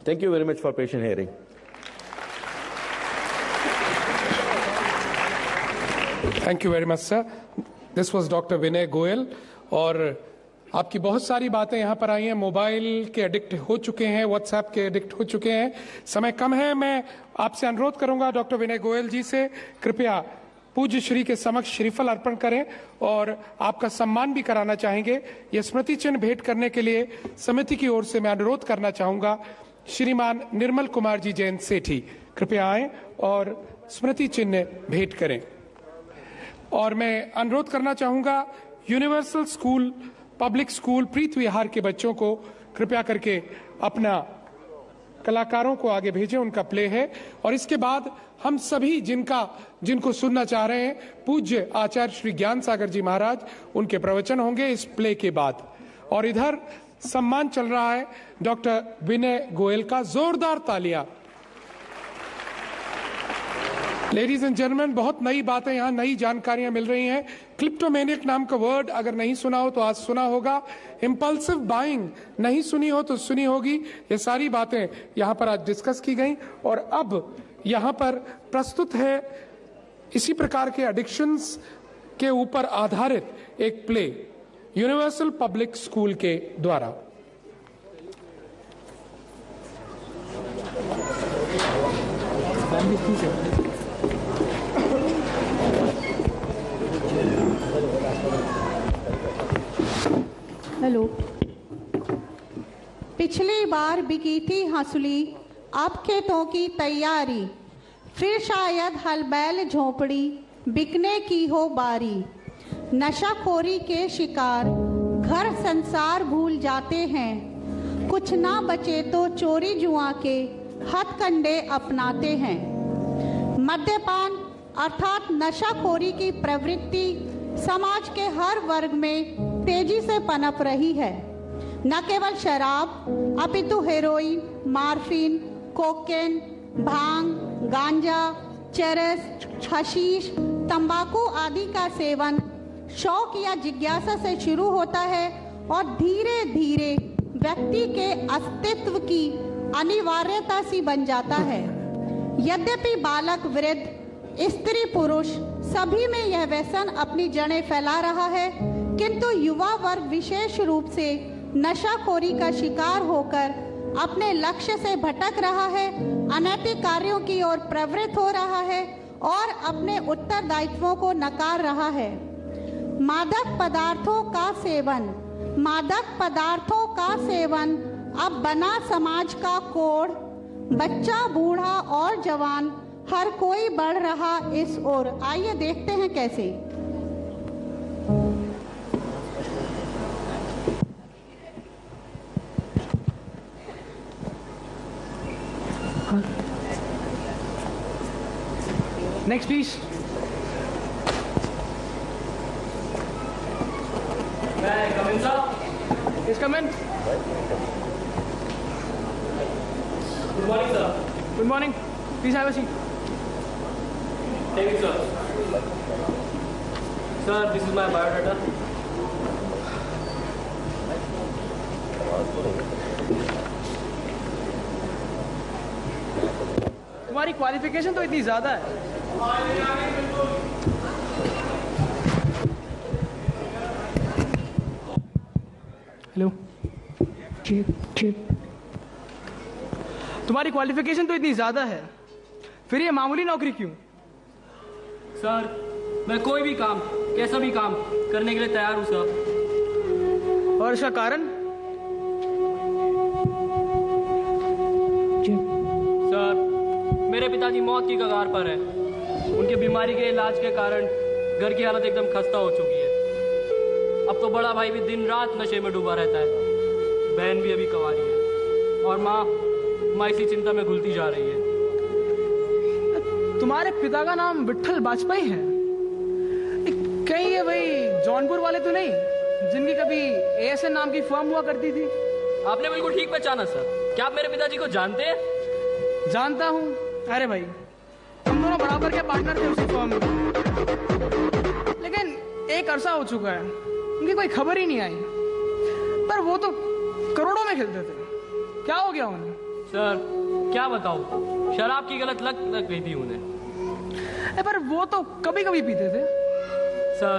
Thank you very much for patient hearing. Thank you very much, sir. This was Dr. Vinay Goyal. और आपकी बहुत सारी बातें यहाँ पर आई हैं। मोबाइल के एडिक्ट हो चुके हैं, व्हाट्सएप के एडिक्ट हो चुके हैं। समय कम है, मैं आपसे अनुरोध करूंगा डॉक्टर विनय गोयल जी से कृपया पूज्य श्री के समक्ष श्रीफल अर्पण करें और आपका सम्मान भी कराना चाहेंगे। यह स्मृति चिन्ह भेंट करने के लिए समिति की ओर से मैं अनुरोध करना चाहूंगा श्रीमान निर्मल कुमार जी जैन सेठी कृपया आएं और स्मृति चिन्ह भेंट करें। और मैं अनुरोध करना चाहूंगा यूनिवर्सल स्कूल पब्लिक स्कूल प्रीत विहार के बच्चों को कृपया करके अपना कलाकारों को आगे भेजें, उनका प्ले है। और इसके बाद हम सभी जिनको सुनना चाह रहे हैं पूज्य आचार्य श्री ज्ञान सागर जी महाराज, उनके प्रवचन होंगे इस प्ले के बाद। और इधर सम्मान चल रहा है डॉक्टर विनय गोयल का, जोरदार तालियां। लेडीज एंड जेंटलमैन, बहुत नई बातें यहाँ, नई जानकारियां मिल रही हैं। क्लिप्टोमेनिक नाम का वर्ड अगर नहीं सुना हो तो आज सुना होगा। इंपल्सिव बाइंग नहीं सुनी हो तो सुनी होगी। ये सारी बातें यहाँ पर आज डिस्कस की गई। और अब यहाँ पर प्रस्तुत है इसी प्रकार के एडिक्शंस के ऊपर आधारित एक प्ले यूनिवर्सल पब्लिक स्कूल के द्वारा। हेलो। पिछली बार बिकी थी हंसुली, अब खेतों की तैयारी, फिर शायद हल बैल झोपड़ी बिकने की हो बारी। नशाखोरी के शिकार घर संसार भूल जाते हैं, कुछ ना बचे तो चोरी जुआ के हथकंडे अपनाते हैं। मद्यपान अर्थात नशाखोरी की प्रवृत्ति समाज के हर वर्ग में तेजी से पनप रही है। न केवल शराब अपितु हेरोइन, मार्फिन, कोकेन, भांग, गांजा, चरस, हशीश, तंबाकू आदि का सेवन शौक या जिज्ञासा से शुरू होता है और धीरे धीरे व्यक्ति के अस्तित्व की अनिवार्यता सी बन जाता है। यद्यपि बालक, वृद्ध, स्त्री, पुरुष सभी में यह व्यसन अपनी जड़ें फैला रहा है, किंतु युवा वर्ग विशेष रूप से नशाखोरी का शिकार होकर अपने लक्ष्य से भटक रहा है, अनैतिक कार्यों की ओर प्रवृत्त हो रहा है और अपने उत्तरदायित्वों को नकार रहा है। मादक पदार्थों का सेवन अब बना समाज का कोड। बच्चा, बूढ़ा और जवान हर कोई बढ़ रहा इस ओर। आइए देखते हैं कैसे। Next, please. May I come in, sir? Yes, come in. Good morning, sir. Good morning. Please have a seat. Thank you, sir. Sir, this is my biodata. तुम्हारी क्वालिफिकेशन तो इतनी ज्यादा है। हेलो। तुम्हारी क्वालिफिकेशन तो इतनी ज्यादा है, फिर ये मामूली नौकरी क्यों? सर, मैं कोई भी काम, कैसा भी काम करने के लिए तैयार हूँ सर। और इसका कारण? सर, मेरे पिताजी मौत की कगार पर हैं। उनकी बीमारी के इलाज के कारण घर की हालत एकदम खस्ता हो चुकी है। अब तो बड़ा भाई भी दिन रात नशे में डूबा रहता है, बहन भी अभी कंवारी है और माँ इसी चिंता में घुलती जा रही है। तुम्हारे पिता का नाम विट्ठल वाजपेयी है? कहीं ये वही जौनपुर वाले तो नहीं जिनकी कभी एएसएन नाम की फर्म हुआ करती थी? आपने बिल्कुल ठीक पहचाना सर। क्या आप मेरे पिताजी को जानते हैं? जानता हूँ। अरे भाई, हम दोनों बराबर के पार्टनर थे उसी फर्म में, लेकिन एक अरसा हो चुका है, उनकी कोई खबर ही नहीं आई। पर वो तो करोड़ों में खेलते थे। क्या हो गया उन्हें? सर क्या बताऊं, शराब की गलत लत लग गई थी उन्हें। पर वो तो कभी कभी पीते थे। सर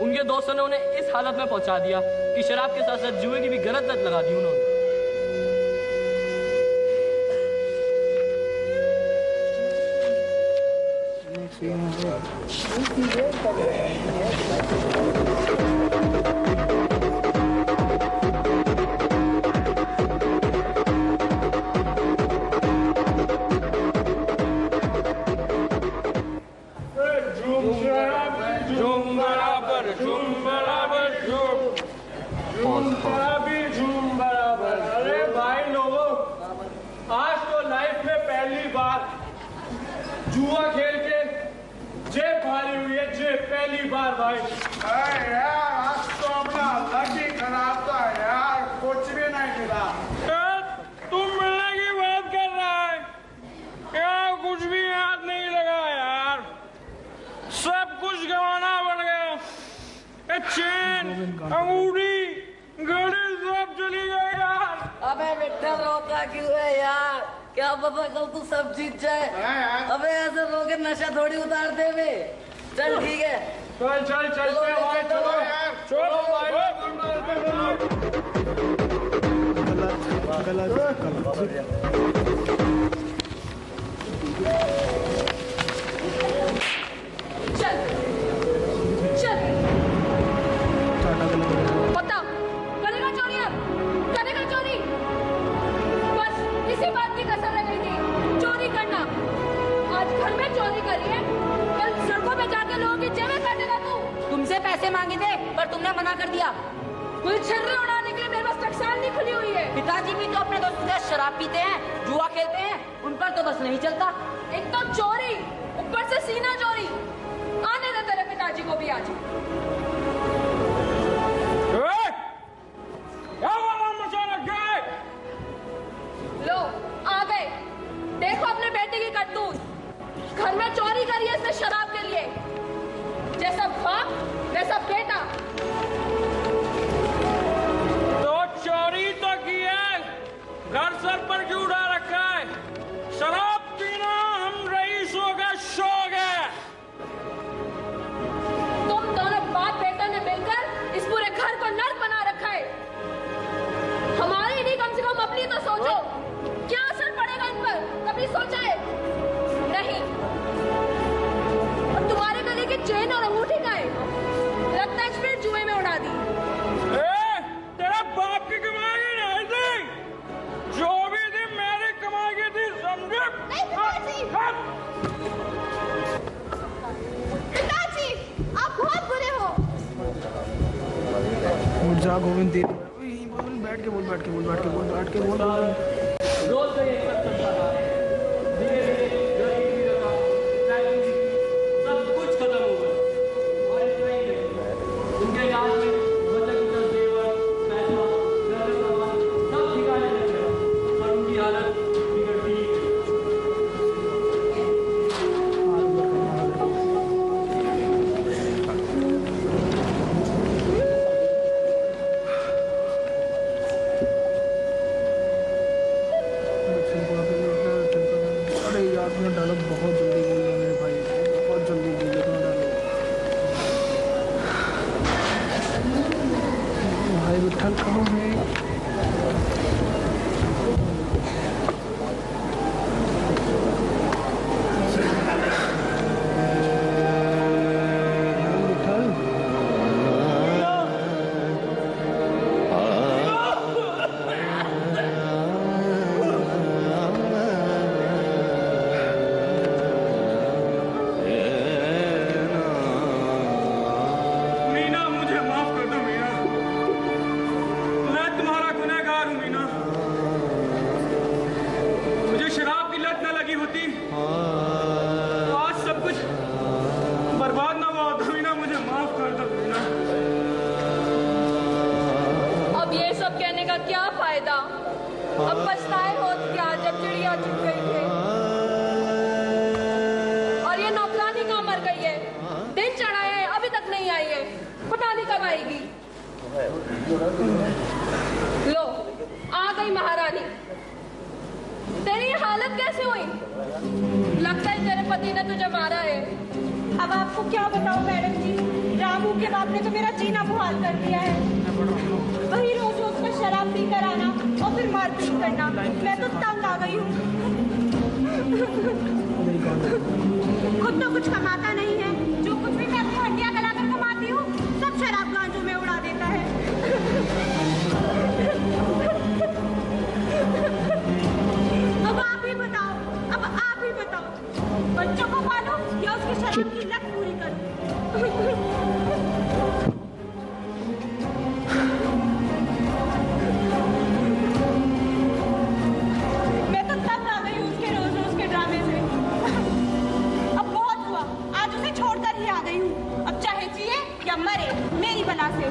उनके दोस्तों ने उन्हें इस हालत में पहुंचा दिया कि शराब के साथ साथ जुए की भी गलत लत लगा दी उन्होंने। अरे भाई लोगों, आज तो लाइफ में पहली बार जुआ खेल के जेब भारी हुई है, जेब पहली बार भाई। अरे यार आज तो अपना लक ही खराब था यार, कुछ भी नहीं मिला। तुम मिलने की बात कर रहा है यार, कुछ भी याद नहीं लगा यार, सब कुछ गंवाना पड़ गया। चेन, अंगूठी, घड़ी सब चली गई यार। अबे विट्ठल रोता क्यों है यार, क्या पता कल तू सब जीत जाए। अबे ऐसे रोके नशा थोड़ी उतार दे बे। चल ठीक है, चल चल चलते हैं भाई, चलो यार, चलो भाई। चल चल बता, करेगा चोरी अब, करेगा चोरी। बस इसी बात की कसर रह गई थी, चोरी करना। आज घर में चोरी करी है, कल सड़कों पे जाके लोगों की जेबें काटेगा तू। तुमसे पैसे मांगे थे पर तुमने मना कर दिया। मुझे छर्रे उड़ाने के लिए मेरे पास टकसाल नहीं खुली हुई है। पिताजी भी तो अपने दोस्तों के साथ शराब पीते हैं, जुआ खेलते हैं, उन पर तो बस नहीं चलता। एक तो चोरी, ऊपर से सीना चोरी। आने दे तेरे पिताजी को भी आज। लो आ गए, देखो अपने बेटे की करतूत। घर में चोरी करी है इसने शराब के लिए। जैसा बाप वैसा बेटा। तो चोरी तो की है, घर सर पर क्यों उठा रखा है? शराब पीना हम रईसों का शौक है। तुम दोनों बाप बेटा ने मिलकर इस पूरे घर को नर्क बना रखा है। हमारी नहीं, कम से कम अपनी तो सोचो, क्या असर पड़ेगा इन पर, कभी सोचा है? नहीं। और तुम्हारे गले की चेन और अंगूठी का है, लगता है फिर जुए में उड़ा दी। तेरा बाप की कमाई नहीं थी, जो भी थी मेरी कमाई की थी, समझे? पिताजी आप बहुत बुरे हो। जा गोविंद दे बैठ के बोल, बैठ के बोल, बैठ के बोल, बैठ के बोल। रोज का ये सब चलता रहा है। धीरे धीरे गरीबी रखा, ट्रैजेडी, सब कुछ खत्म हो गया। और इतना ही नहीं, उनके इलाज में बचत उचत जेवर, पैसा, घर सामान सब ठिकाने लग गया और उनकी हालत बिगड़ती ही गई। अरे यार तुमने डायलॉग बहुत जल्दी बोल दिया मेरे भाई, बहुत जल्दी बोल दिया तुमने डायलॉग। भाई विट्ठल कहाँ है? मीना मुझे माफ कर दो मीना, मैं तुम्हारा गुनहगार हूँ मीना। मुझे शराब की लत न लगी होती तो आज सब कुछ बर्बाद ना हुआ होता मीना, मुझे माफ कर दो मीना। अब ये सब कहने का क्या फायदा, अब पछताए हो क्या जब चिड़िया चुग गई थे। और ये नौकरानी कहाँ मर गई है, दिन चढ़ाए है अभी तक नहीं आई है, पता नहीं कब आएगी। लो आ गई महारानी। तेरी ये हालत कैसे हुई? लगता है तेरे पति ने तुझे मारा है। अब आपको क्या बताऊं मैडम जी, रामू के बाप ने तो मेरा जीना मुहाल कर दिया है। वही रोज रोज का शराब पी कर आना और फिर मारपीट करना, मैं तो तंग आ गई हूँ। खुद तो कुछ कमाता नहीं है, जो कुछ भी मैं अपनी हड्डियां गलाकर कमाती हूँ सब शराब गांजों में उड़ा देता है। अब आप ही बताओ, अब आप ही बताओ, बच्चों को पालो या उसकी शराब की लत पूरी करो? मैं तो तंग आ गई उसके रोज रोज के ड्रामे से। अब बहुत हुआ, आज उसे छोड़कर ही आ गई हूँ। अब चाहे जिए या मरे, मेरी बला से।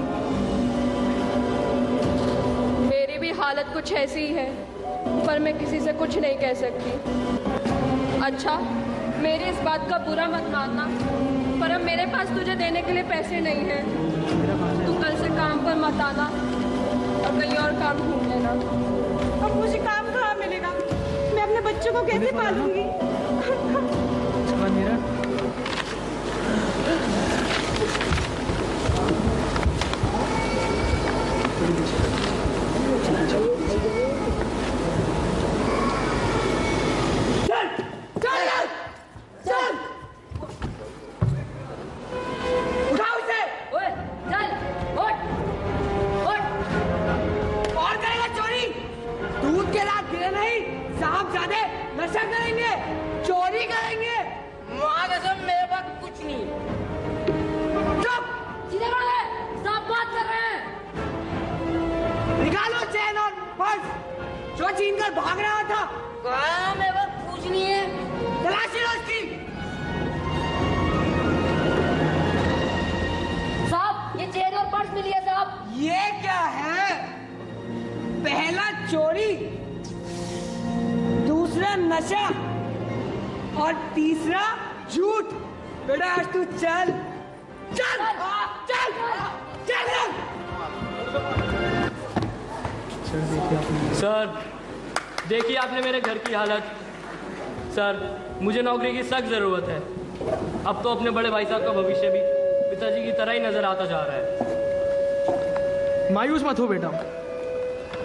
मेरी भी हालत कुछ ऐसी ही है, पर मैं किसी से कुछ नहीं कह सकती। अच्छा, मेरी इस बात का बुरा मत मानना, पर अब मेरे पास तुझे देने के लिए पैसे नहीं हैं। तू कल से काम पर मत आना और कहीं और काम ढूंढ लेना। अब मुझे काम कहाँ मिलेगा? मैं अपने बच्चों को कैसे पालूंगी? नशा करेंगे, चोरी करेंगे। माँ कसम मेरे पास कुछ नहीं। चुप, सीधे बोले, सब बात कर रहे हैं। निकालो चैन और पर्स जो छीन कर भाग रहा था। कहाँ, मेरे पास कुछ नहीं है। तलाशी लो उसकी। साहब, ये चैन और पर्स मिली है साहब। ये क्या है? पहला चोरी, दूसरा नशा और तीसरा झूठ। बेटा आज तू चल चल चल चल। सर, देखिए आपने मेरे घर की हालत। सर, मुझे नौकरी की सख्त ज़रूरत है। अब तो अपने बड़े भाई साहब का भविष्य भी पिताजी की तरह ही नजर आता जा रहा है। मायूस मत हो बेटा,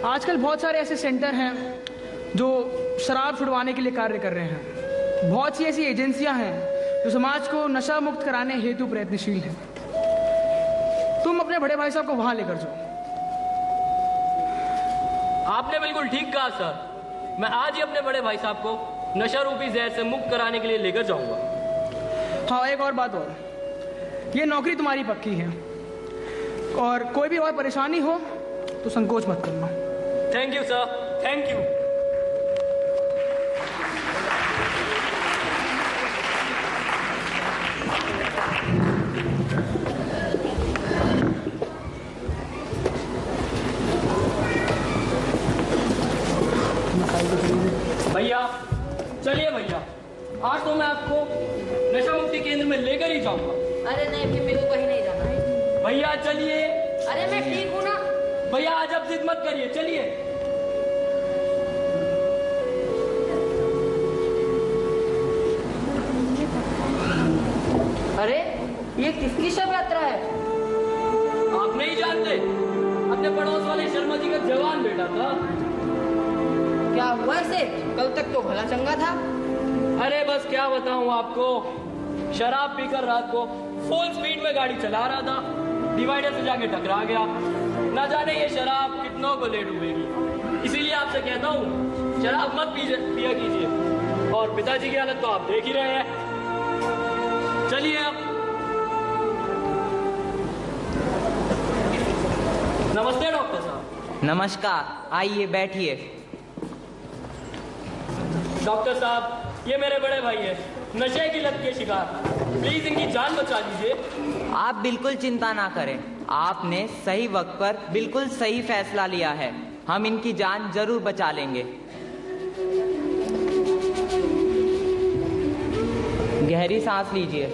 आजकल बहुत सारे ऐसे सेंटर हैं जो शराब छुड़वाने के लिए कार्य कर रहे हैं। बहुत सी ऐसी एजेंसियां हैं जो समाज को नशा मुक्त कराने हेतु प्रयत्नशील हैं। तुम अपने बड़े भाई साहब को वहां लेकर जाओ। आपने बिल्कुल ठीक कहा सर, मैं आज ही अपने बड़े भाई साहब को नशा रूपी जहर से मुक्त कराने के लिए लेकर जाऊंगा। हाँ, एक और बात और, ये नौकरी तुम्हारी पक्की है और कोई भी और परेशानी हो तो संकोच मत करना। Thank you sir, thank you. भैया चलिए भैया, आज तो मैं आपको नशा मुक्ति केंद्र में लेकर ही जाऊंगा। अरे नहीं, फिर मेरे को कहीं नहीं जाना है। भैया चलिए। अरे मैं ठीक हूँ ना। भैया आज आप जिद मत करिए, चलिए। अरे ये किसकी शव यात्रा है? आप नहीं जानते, अपने पड़ोस वाले शर्मा जी का जवान बेटा था। क्या हुआ इसे? कल तक तो भला चंगा था। अरे बस क्या बताऊं आपको, शराब पीकर रात को फुल स्पीड में गाड़ी चला रहा था, डिवाइडर से जाके टकरा गया। ना जाने ये शराब कितनों को ले डूबेगी। इसीलिए आपसे कहता हूँ शराब मत पिया कीजिए। और पिताजी की हालत तो आप देख ही रहे हैं। चलिए अब। नमस्ते डॉक्टर साहब। नमस्कार, आइए बैठिए। डॉक्टर साहब, ये मेरे बड़े भाई हैं, नशे की लत के शिकार। प्लीज इनकी जान बचा लीजिए। आप बिल्कुल चिंता ना करें, आपने सही वक्त पर बिल्कुल सही फैसला लिया है। हम इनकी जान जरूर बचा लेंगे। गहरी सांस लीजिए।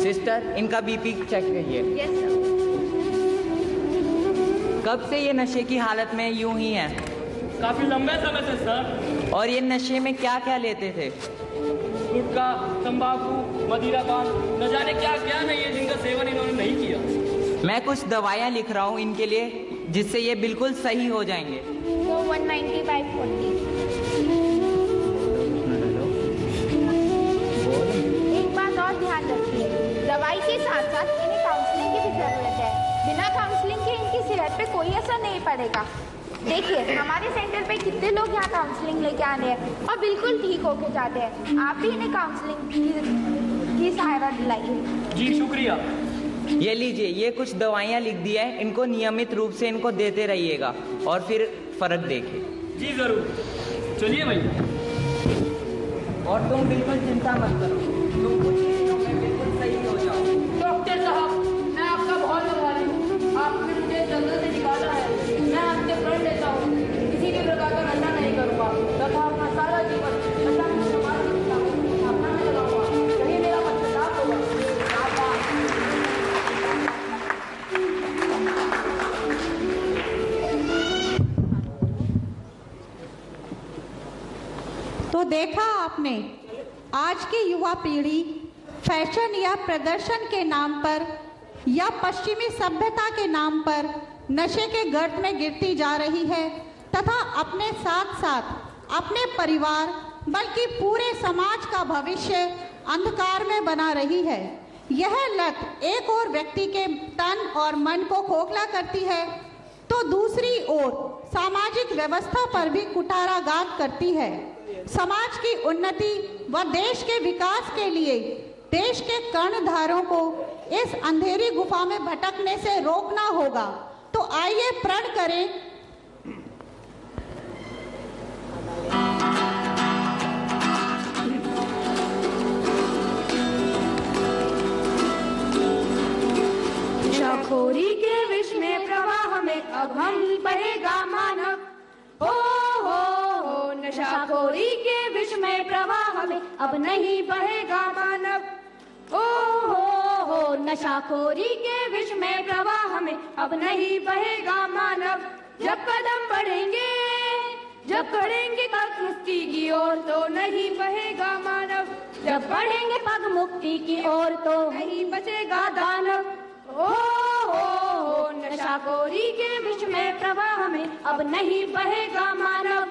सिस्टर, इनका बीपी चेक करिए। Yes sir. कब से ये नशे की हालत में यूं ही हैं? काफी लंबे समय से सर। और ये नशे में क्या क्या लेते थे? गुटखा, तंबाकू, मदिरा पान, न जाने क्या क्या नहीं है जिनका सेवन इन्होंने नहीं किया। मैं कुछ दवाइयाँ लिख रहा हूँ इनके लिए, जिससे ये बिल्कुल सही हो जाएंगे। वो 195/40। एक बात और ध्यान रखिए, दवाई के साथ साथ इन्हें काउंसलिंग की भी जरूरत है। बिना काउंसलिंग के इनकी सेहत पे कोई असर नहीं पड़ेगा। देखिए हमारे सेंटर पे कितने लोग यहाँ काउंसलिंग लेके आ रहे हैं और बिल्कुल ठीक होके जाते हैं। आप भी इन्हें काउंसलिंग की सहायता दिलाइए। जी शुक्रिया। ये लीजिए, ये कुछ दवाइयाँ लिख दी है, इनको नियमित रूप से इनको देते रहिएगा और फिर फर्क देखिए। जी जरूर, चलिए भैया। और तुम बिल्कुल चिंता मत करो, तुम कुछ दिनों में बिल्कुल सही हो जाओ। डॉक्टर साहब, मैं आपका बहुत आभारी हूँ। आपने मुझे जंगल से निकाला है। मैं आपसे प्रण लेता हूँ, किसी भी प्रकार का नशा नहीं करूँगा तथा अपना सारा जीवन नशा मुक्त समाज की स्थापना में लगाऊंगा। यही मेरा पश्चाताप होगा। तो देखा आपने, आज की युवा पीढ़ी फैशन या प्रदर्शन के नाम पर या पश्चिमी सभ्यता के नाम पर नशे के गर्त में गिरती जा रही है तथा अपने साथ साथ अपने परिवार बल्कि पूरे समाज का भविष्य अंधकार में बना रही है। यह लत एक और व्यक्ति के तन और मन को खोखला करती है तो दूसरी ओर सामाजिक व्यवस्था पर भी कुठाराघात करती है। समाज की उन्नति व देश के विकास के लिए देश के कर्णधारों को इस अंधेरी गुफा में भटकने से रोकना होगा। तो आइए प्रण करें। नशाखोरी के विष में प्रवाह में अब हम बहेगा मानव। हो नशाखोरी के विष में प्रवाह में अब नहीं बहेगा मानव। हो नशाखोरी के विष में प्रवाह में अब नहीं बहेगा मानव। जब कदम बढ़ेंगे, जब बढ़ेंगे पग मुक्ति की ओर तो नहीं बहेगा मानव। जब बढ़ेंगे पग मुक्ति की ओर तो नहीं बचेगा दानव। हो नशाखोरी के विष में प्रवाह में अब नहीं बहेगा मानव।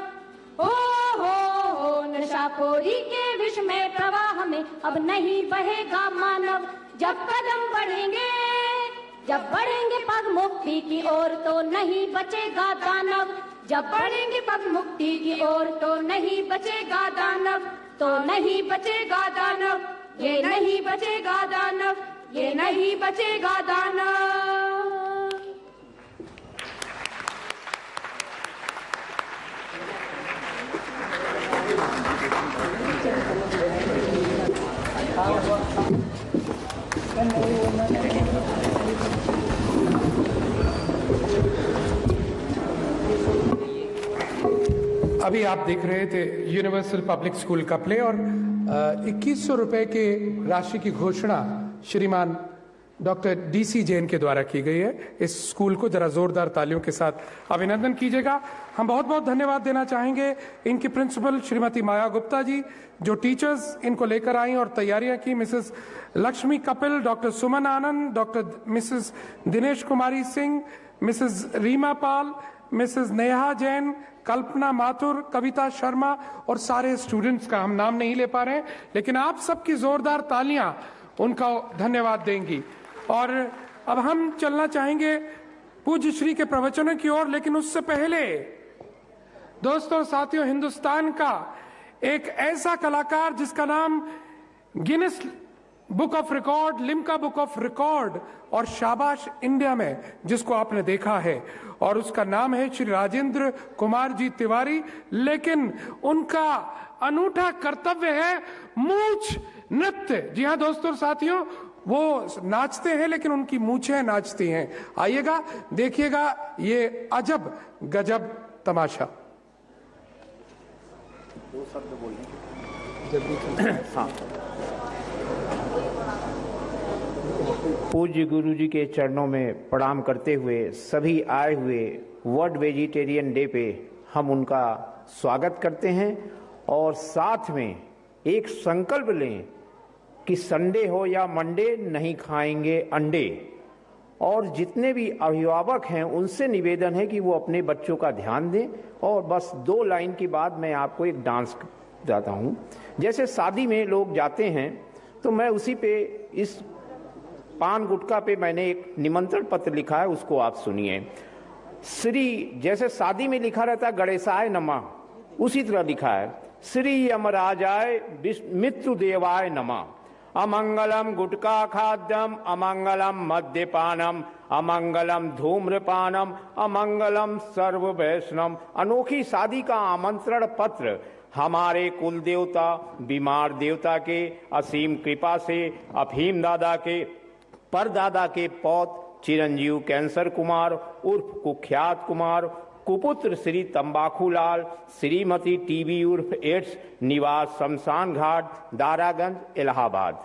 हो नशाखोरी के विष में प्रवाह में अब नहीं बहेगा मानव। जब कदम बढ़ेंगे, जब बढ़ेंगे पग मुक्ति की ओर तो नहीं बचेगा दानव। जब बढ़ेंगे पग मुक्ति की ओर तो नहीं बचेगा दानव। तो नहीं बचेगा दानव, ये नहीं बचेगा दानव, ये नहीं बचेगा दानव। अभी आप देख रहे थे यूनिवर्सल पब्लिक स्कूल का प्ले और 2100 रुपए के राशि की घोषणा श्रीमान डॉक्टर डीसी जैन के द्वारा की गई है। इस स्कूल को जरा जोरदार तालियों के साथ अभिनंदन कीजिएगा। हम बहुत बहुत धन्यवाद देना चाहेंगे इनकी प्रिंसिपल श्रीमती माया गुप्ता जी, जो टीचर्स इनको लेकर आई और तैयारियां की, मिसेस लक्ष्मी कपिल, डॉक्टर सुमन आनंद, doctor Mrs Dinesh Kumari Singh, Mrs Reema पाल, मिसेस नेहा जैन, कल्पना माथुर, कविता शर्मा और सारे स्टूडेंट्स का हम नाम नहीं ले पा रहे हैं, लेकिन आप सबकी जोरदार तालियां उनका धन्यवाद देंगी। और अब हम चलना चाहेंगे पूज्य श्री के प्रवचनों की ओर, लेकिन उससे पहले दोस्तों साथियों, हिंदुस्तान का एक ऐसा कलाकार जिसका नाम Guinness book of record, Limca book of record और शाबाश इंडिया में जिसको आपने देखा है, और उसका नाम है श्री राजेंद्र कुमार जी तिवारी। लेकिन उनका अनूठा कर्तव्य है मूंछ नृत्य। जी हाँ दोस्तों साथियों, वो नाचते हैं लेकिन उनकी मूंछें नाचती हैं। आइएगा, देखिएगा ये अजब गजब तमाशा। दो शब्द बोलने हाँ पूज्य गुरु जी के चरणों में प्रणाम करते हुए सभी आए हुए वर्ल्ड वेजिटेरियन डे पे हम उनका स्वागत करते हैं और साथ में एक संकल्प लें कि संडे हो या मंडे नहीं खाएंगे अंडे। और जितने भी अभिभावक हैं उनसे निवेदन है कि वो अपने बच्चों का ध्यान दें। और बस 2 लाइन के बाद मैं आपको एक डांस जाता हूँ। जैसे शादी में लोग जाते हैं तो मैं उसी पे इस पान गुटखा पे मैंने एक निमंत्रण पत्र लिखा है, उसको आप सुनिए। श्री जैसे शादी में लिखा रहता है गणेशाय नमः, उसी तरह लिखा है श्री यमराजाय मित्रु देवाय नमः। अमंगलम गुटका खाद्यम, अमंगलम मद्यपानम, अमंगलम धूम्रपानम, अमंगलम सर्व वैष्णव। अनोखी शादी का आमंत्रण पत्र हमारे कुल देवता बीमार देवता के असीम कृपा से अफीम दादा के परदादा के पौत्र चिरंजीव कैंसर कुमार उर्फ कुख्यात कुमार, कुपुत्र श्री तंबाकूलाल, श्रीमती टीबी उर्फ एड्स, निवास शमशान घाट दारागंज इलाहाबाद।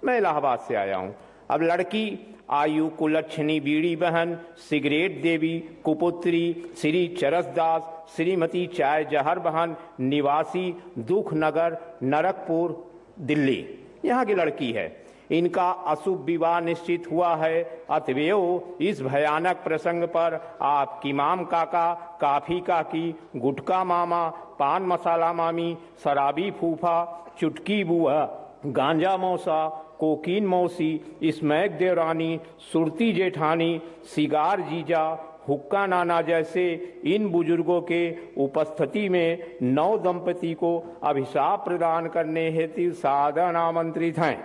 मैं इलाहाबाद से आया हूँ। अब लड़की आयु कुलक्षणी बीड़ी बहन सिगरेट देवी कुपुत्री श्री चरसदास, श्रीमती चाय जहर बहन, निवासी दुख नगर नरकपुर दिल्ली, यहाँ की लड़की है। इनका अशुभ विवाह निश्चित हुआ है। अतएव इस भयानक प्रसंग पर आप किमाम काका, काफी काकी, गुटका मामा, पान मसाला मामी, शराबी फूफा, चुटकी बुआ, गांजा मौसा, कोकीन मौसी, स्मैक देवरानी, सुरती जेठानी, सिगार जीजा, हुक्का नाना जैसे इन बुजुर्गों के उपस्थिति में 9 दंपति को अभिशाप प्रदान करने हेतु सादर आमंत्रित हैं।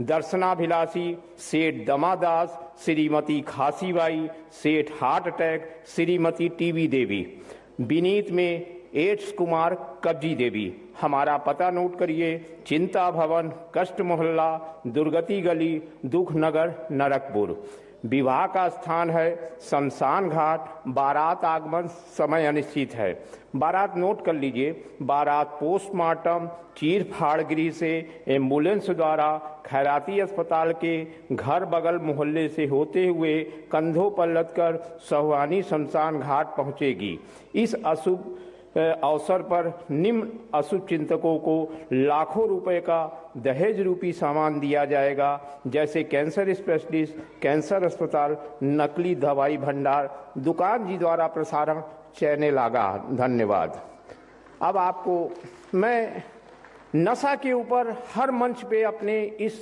दर्शनाभिलाषी सेठ दमादास, श्रीमती खासीबाई, सेठ हार्ट अटैक, श्रीमती टीबी देवी, विनीत में एड्स कुमार कब्जी देवी। हमारा पता नोट करिए, चिंता भवन, कष्ट मोहल्ला, दुर्गति गली, दुख नगर नरकपुर। विवाह का स्थान है शमशान घाट। बारात आगमन समय अनिश्चित है। बारात नोट कर लीजिए। बारात पोस्टमार्टम चीर फाड़ गृह से एम्बुलेंस द्वारा खैराती अस्पताल के घर बगल मोहल्ले से होते हुए कंधों पर लदकर सहुआनी शमशान घाट पहुंचेगी। इस अशुभ अवसर पर निम्न अशुभ चिंतकों को लाखों रुपए का दहेज रूपी सामान दिया जाएगा, जैसे कैंसर स्पेशलिस्ट, कैंसर अस्पताल, नकली दवाई भंडार। दुकान जी द्वारा प्रसारण चैनल आगा। धन्यवाद। अब आपको मैं नशा के ऊपर हर मंच पे अपने इस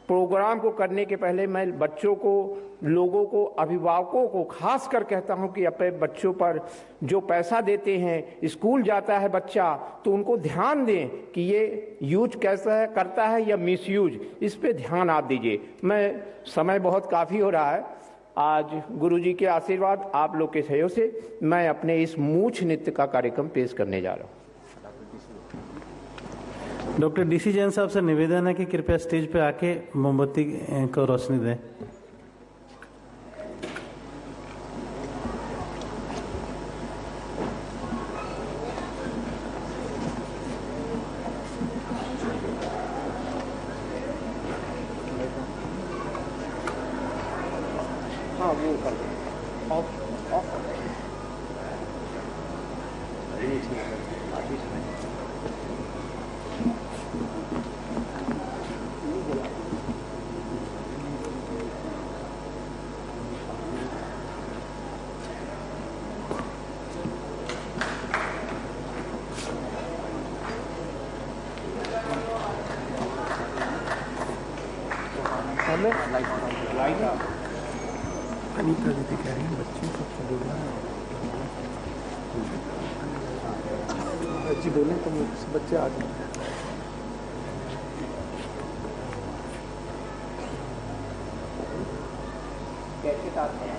प्रोग्राम को करने के पहले मैं बच्चों को, लोगों को, अभिभावकों को खास कर कहता हूं कि अपने बच्चों पर जो पैसा देते हैं, स्कूल जाता है बच्चा तो उनको ध्यान दें कि ये यूज कैसा है करता है या मिसयूज, इस पे ध्यान आप दीजिए। मैं समय बहुत काफ़ी हो रहा है। आज गुरुजी के आशीर्वाद आप लोग के सहयोग से मैं अपने इस मूछ नृत्य का कार्यक्रम पेश करने जा रहा हूँ। डॉक्टर डीसी जैन साहब से निवेदन है कि कृपया स्टेज पे आके मोमबत्ती को रोशनी दें। हाँ वो कर दो। अनीता दीदी कह रही हैं बच्चे सबसे बोलना है। जी बोले तो बच्चे आ जाए। कैसे काटते हैं?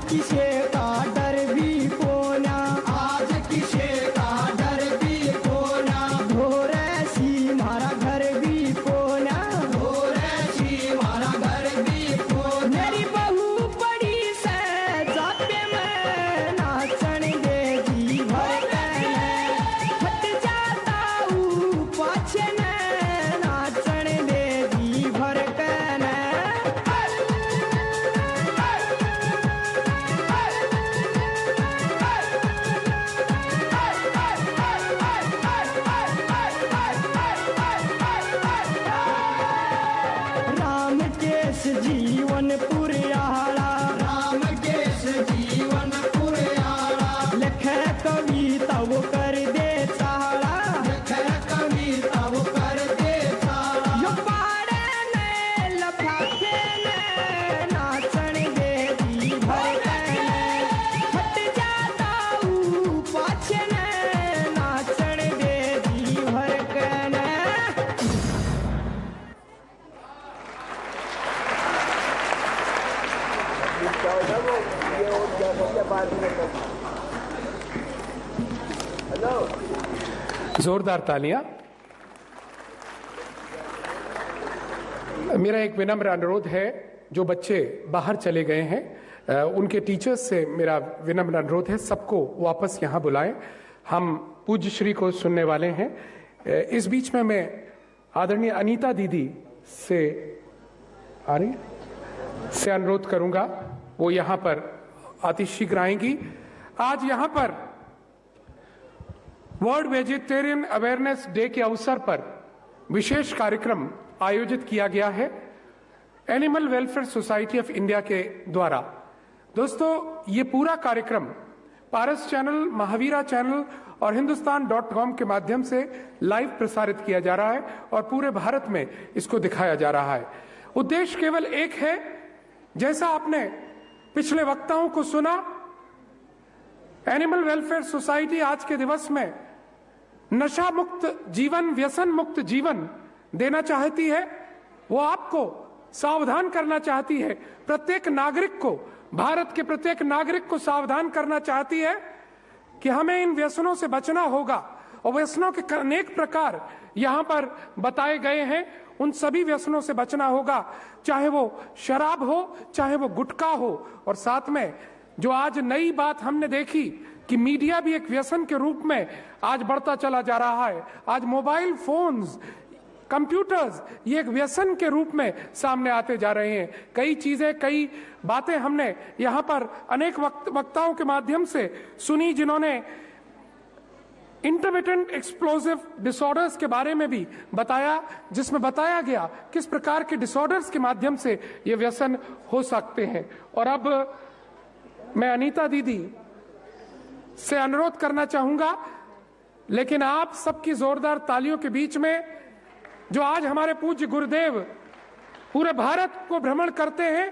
किसे का डर भी कोना, आज किसे का डर भी कोना, धोरेसी मारा घर भी कोना, धोरेसी मारा घर भी कोना। मेरी बहू बड़ी से जाते में नाचन देगी भर हट जाता हूँ पाछे ने नाचन देगी भर कहने। राम केस जीवन पुरियाला, राम केस जीवन पुरियाला, लिखे कविता वो कर दे चाला, लिखे कविता वो कर दे चाला। यो पाड़े ने लफाफे ने नाचन देगी भर कहने, हट जाता हूँ पाछे ने नाचन देगी भर कहने। जोरदार तालियां। मेरा एक विनम्र अनुरोध है, जो बच्चे बाहर चले गए हैं उनके टीचर्स से मेरा विनम्र अनुरोध है, सबको वापस यहाँ बुलाएं। हम पूज्य श्री को सुनने वाले हैं। इस बीच में मैं आदरणीय अनीता दीदी से अनुरोध करूंगा, वो यहाँ पर अतिशीघ्र आएंगी। आज यहाँ पर वर्ल्ड वेजिटेरियन अवेयरनेस डे के अवसर पर विशेष कार्यक्रम आयोजित किया गया है animal welfare society of India के द्वारा। दोस्तों, ये पूरा कार्यक्रम पारस चैनल, महावीरा चैनल और हिंदुस्तान.com के माध्यम से लाइव प्रसारित किया जा रहा है और पूरे भारत में इसको दिखाया जा रहा है। उद्देश्य केवल एक है, जैसा आपने पिछले वक्ताओं को सुना, एनिमल वेलफेयर सोसाइटी आज के दिवस में नशा मुक्त जीवन, व्यसन मुक्त जीवन देना चाहती है। वो आपको सावधान करना चाहती है, प्रत्येक नागरिक को, भारत के प्रत्येक नागरिक को सावधान करना चाहती है कि हमें इन व्यसनों से बचना होगा। और व्यसनों के अनेक प्रकार यहाँ पर बताए गए हैं, उन सभी व्यसनों से बचना होगा, चाहे वो शराब हो, चाहे वो गुटखा हो। और साथ में जो आज नई बात हमने देखी कि मीडिया भी एक व्यसन के रूप में आज बढ़ता चला जा रहा है। आज मोबाइल फोन्स, कंप्यूटर्स ये एक व्यसन के रूप में सामने आते जा रहे हैं। कई चीजें, कई बातें हमने यहाँ पर अनेक वक्ताओं के माध्यम से सुनी, जिन्होंने इंटरमिटेंट एक्सप्लोसिव डिसऑर्डर्स के बारे में भी बताया, जिसमें बताया गया किस प्रकार के डिसऑर्डर्स के माध्यम से ये व्यसन हो सकते हैं। और अब मैं अनीता दीदी से अनुरोध करना चाहूंगा, लेकिन आप सबकी जोरदार तालियों के बीच में, जो आज हमारे पूज्य गुरुदेव पूरे भारत को भ्रमण करते हैं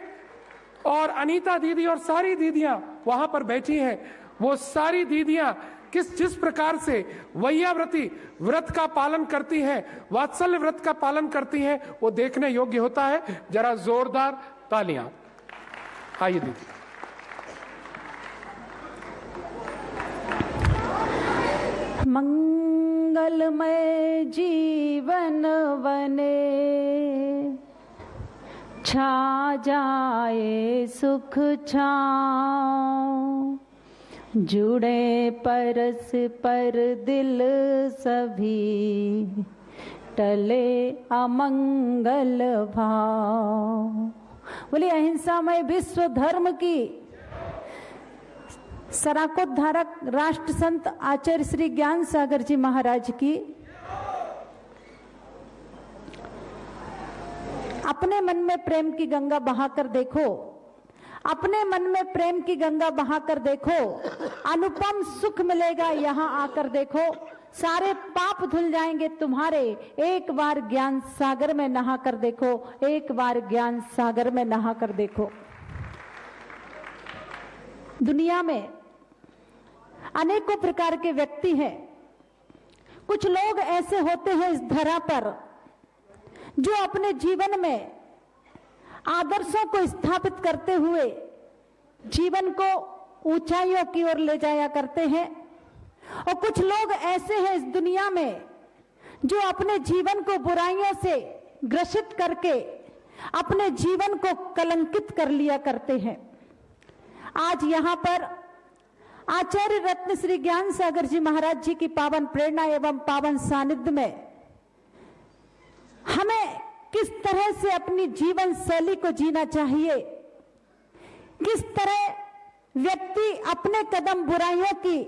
और अनीता दीदी और सारी दीदियां वहां पर बैठी हैं, वो सारी दीदियां जिस प्रकार से वैयाव्रती व्रत का पालन करती हैं, वात्सल्य व्रत का पालन करती हैं, वो देखने योग्य होता है। जरा जोरदार तालियां। आइए दीदी। मंगलमय जीवन बने, छा जाए सुख छाँव, जुड़े परस पर दिल सभी, टले अमंगल भाव। बोलिए अहिंसामय विश्व धर्म की सराकोद्धारक राष्ट्र संत आचार्य श्री ज्ञान सागर जी महाराज की। अपने मन में प्रेम की गंगा बहाकर देखो, अपने मन में प्रेम की गंगा बहाकर देखो, अनुपम सुख मिलेगा यहाँ आकर देखो। सारे पाप धुल जाएंगे तुम्हारे, एक बार ज्ञान सागर में नहा कर देखो, एक बार ज्ञान सागर में नहा कर देखो। दुनिया में अनेकों प्रकार के व्यक्ति हैं। कुछ लोग ऐसे होते हैं इस धरा पर जो अपने जीवन में आदर्शों को स्थापित करते हुए जीवन को ऊंचाइयों की ओर ले जाया करते हैं, और कुछ लोग ऐसे हैं इस दुनिया में जो अपने जीवन को बुराइयों से ग्रसित करके अपने जीवन को कलंकित कर लिया करते हैं। आज यहाँ पर आचार्य रत्न श्री ज्ञान सागर जी महाराज जी की पावन प्रेरणा एवं पावन सानिध्य में हमें किस तरह से अपनी जीवन शैली को जीना चाहिए, किस तरह व्यक्ति अपने कदम बुराइयों की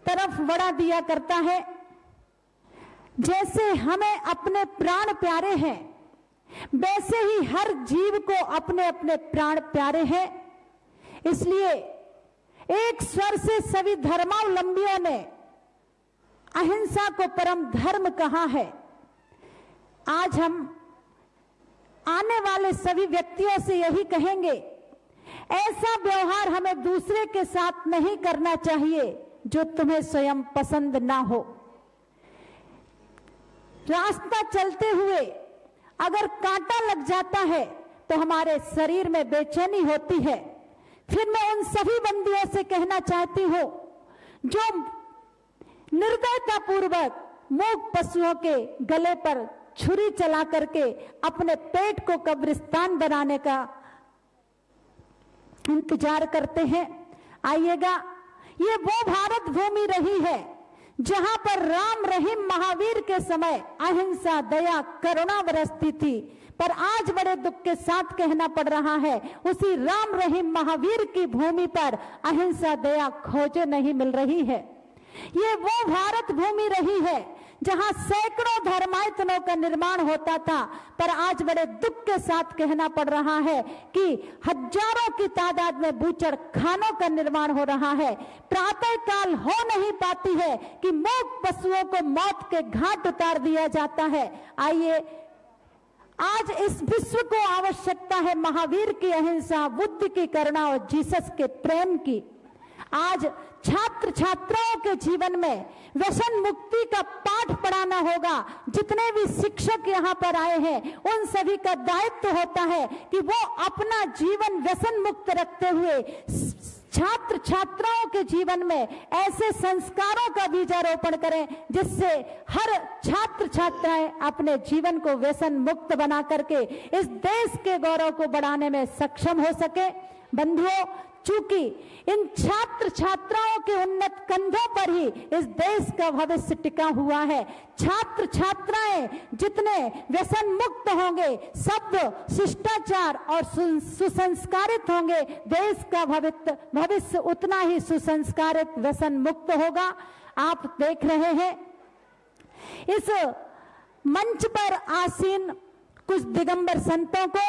तरफ बढ़ा दिया करता है। जैसे हमें अपने प्राण प्यारे हैं, वैसे ही हर जीव को अपने अपने प्राण प्यारे हैं। इसलिए एक स्वर से सभी धर्मावलंबियों ने अहिंसा को परम धर्म कहा है। आज हम आने वाले सभी व्यक्तियों से यही कहेंगे, ऐसा व्यवहार हमें दूसरे के साथ नहीं करना चाहिए जो तुम्हें स्वयं पसंद ना हो। रास्ता चलते हुए अगर कांटा लग जाता है तो हमारे शरीर में बेचैनी होती है। फिर मैं उन सभी बंदियों से कहना चाहती हूं जो निर्दयता पूर्वक मूक पशुओं के गले पर छुरी चला करके अपने पेट को कब्रिस्तान बनाने का इंतजार करते हैं। आइएगा, ये वो भारत भूमि रही है जहां पर राम रहीम महावीर के समय अहिंसा दया करुणा बरसती थी, पर आज बड़े दुख के साथ कहना पड़ रहा है उसी राम रहीम महावीर की भूमि पर अहिंसा दया खोजे नहीं मिल रही है। ये वो भारत भूमि रही है जहां सैकड़ों धर्मायतनों का निर्माण होता था, पर आज बड़े दुख के साथ कहना पड़ रहा है कि हजारों की तादाद में बूचड़ खानों का निर्माण हो रहा है। प्रातः काल हो नहीं पाती है कि मूक पशुओं को मौत के घाट उतार दिया जाता है। आइए, आज इस विश्व को आवश्यकता है महावीर की अहिंसा, बुद्ध की करुणा और जीसस के प्रेम की। आज छात्र छात्राओं के जीवन में व्यसन मुक्ति का पाठ पढ़ाना होगा। जितने भी शिक्षक यहाँ पर आए हैं उन सभी का दायित्व होता है कि वो अपना जीवन व्यसन मुक्त रखते हुए छात्र छात्राओं के जीवन में ऐसे संस्कारों का बीजारोपण करें जिससे हर छात्र छात्राएं अपने जीवन को व्यसन मुक्त बना करके इस देश के गौरव को बढ़ाने में सक्षम हो सके। बंधुओं, चूंकि इन छात्र छात्राओं के उन्नत कंधों पर ही इस देश का भविष्य टिका हुआ है। छात्र छात्राएं जितने व्यसन मुक्त होंगे, सभ्य शिष्टाचार और सुसंस्कारित होंगे, देश का भविष्य उतना ही सुसंस्कारित व्यसन मुक्त होगा। आप देख रहे हैं इस मंच पर आसीन कुछ दिगंबर संतों को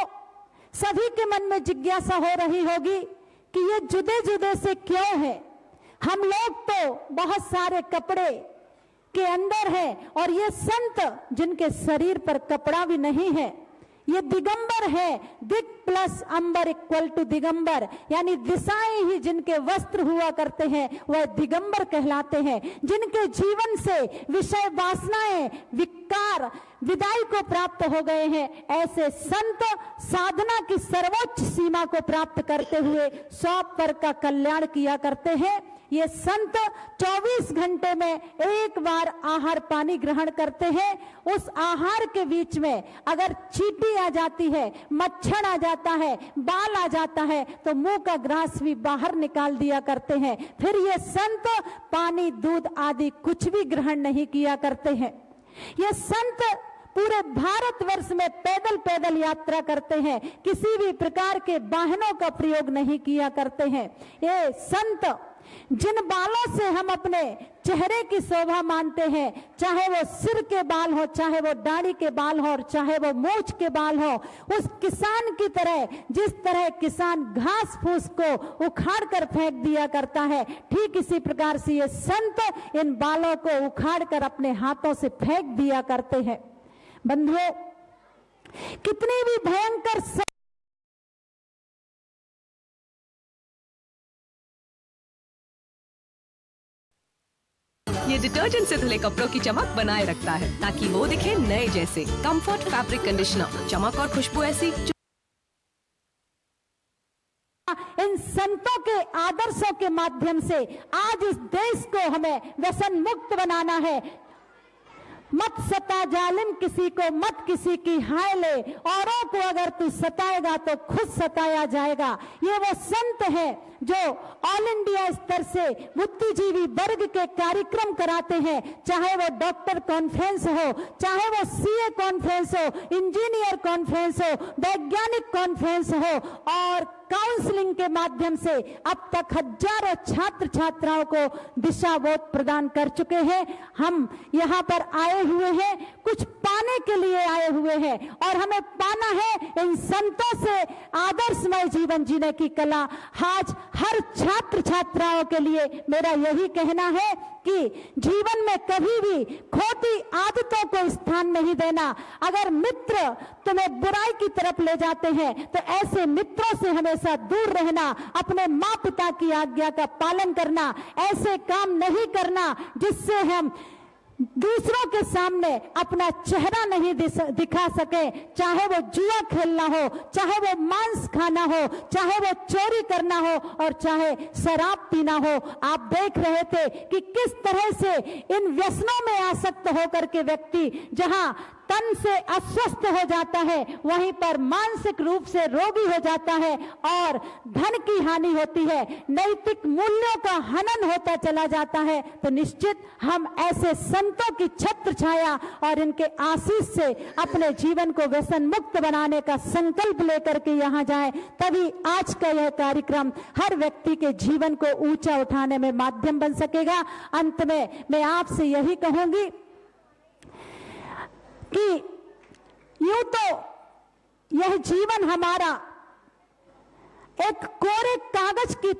सभी के मन में जिज्ञासा हो रही होगी कि ये जुदे जुदे से क्यों है। हम लोग तो बहुत सारे कपड़े के अंदर हैं और ये संत जिनके शरीर पर कपड़ा भी नहीं है, ये दिगंबर है। दिक प्लस अंबर इक्वल टू दिगंबर, यानी दिशाएं ही जिनके वस्त्र हुआ करते हैं वह दिगंबर कहलाते हैं। जिनके जीवन से विषय वासनाएं विकार विदाई को प्राप्त हो गए हैं, ऐसे संत साधना की सर्वोच्च सीमा को प्राप्त करते हुए 100 पर का कल्याण किया करते हैं। ये संत 24 घंटे में एक बार आहार पानी ग्रहण करते हैं। उस आहार के बीच में अगर चींटी आ जाती है, मच्छर आ जाता है, बाल आ जाता है तो मुंह का ग्रास भी बाहर निकाल दिया करते हैं। फिर ये संत पानी दूध आदि कुछ भी ग्रहण नहीं किया करते हैं। ये संत पूरे भारतवर्ष में पैदल पैदल यात्रा करते हैं, किसी भी प्रकार के वाहनों का प्रयोग नहीं किया करते हैं। ये संत जिन बालों से हम अपने चेहरे की शोभा मानते हैं, चाहे वो सिर के बाल हो, चाहे वो दाढ़ी के बाल हो और चाहे वो मूंछ के बाल हो, उस किसान की तरह जिस तरह किसान घास फूस को उखाड़ कर फेंक दिया करता है, ठीक इसी प्रकार से ये संत इन बालों को उखाड़ कर अपने हाथों से फेंक दिया करते हैं। बंधुओं, कितनी भी भयंकर ये डिटर्जेंट से धुले कपड़ों की चमक बनाए रखता है ताकि वो दिखे नए जैसे। कंफर्ट फैब्रिक कंडीशनर, चमक और खुशबू ऐसी इन संतों के आदर्शों के माध्यम से आज इस देश को हमें व्यसन मुक्त बनाना है। मत सता जालिम किसी को, मत किसी की हाय ले, औरों को अगर तू सताएगा तो खुद सताया जाएगा। ये वो संत है जो ऑल इंडिया स्तर से बुद्धिजीवी वर्ग के कार्यक्रम कराते हैं, चाहे वो डॉक्टर कॉन्फ्रेंस हो, चाहे वो सीए कॉन्फ्रेंस हो, इंजीनियर कॉन्फ्रेंस हो, वैज्ञानिक कॉन्फ्रेंस हो, और काउंसलिंग के माध्यम से अब तक हजारों छात्र छात्राओं को दिशा बोध प्रदान कर चुके हैं। हम यहाँ पर आए हुए हैं, कुछ पाने के लिए आए हुए हैं, और हमें पाना है इन संतों से आदर्शमय जीवन जीने की कला। आज हर छात्र छात्राओं के लिए मेरा यही कहना है कि जीवन में कभी भी खोटी आदतों को स्थान नहीं देना। अगर मित्र तुम्हें बुराई की तरफ ले जाते हैं तो ऐसे मित्रों से हमेशा दूर रहना, अपने माँ पिता की आज्ञा का पालन करना, ऐसे काम नहीं करना जिससे हम दूसरों के सामने अपना चेहरा नहीं दिखा सके, चाहे वो जुआ खेलना हो, चाहे वो मांस खाना हो, चाहे वो चोरी करना हो, और चाहे शराब पीना हो। आप देख रहे थे कि किस तरह से इन व्यसनों में आसक्त होकर के व्यक्ति जहां तन से अस्वस्थ हो जाता है, वहीं पर मानसिक रूप से रोगी हो जाता है और धन की हानि होती है, नैतिक मूल्यों का हनन होता चला जाता है। तो निश्चित हम ऐसे संतों की छत्र छाया और इनके आशीष से अपने जीवन को व्यसन मुक्त बनाने का संकल्प लेकर के यहाँ जाएं, तभी आज का यह कार्यक्रम हर व्यक्ति के जीवन को ऊंचा उठाने में माध्यम बन सकेगा। अंत में मैं आपसे यही कहूंगी कि यूं तो यह जीवन हमारा एक कोरे कागज की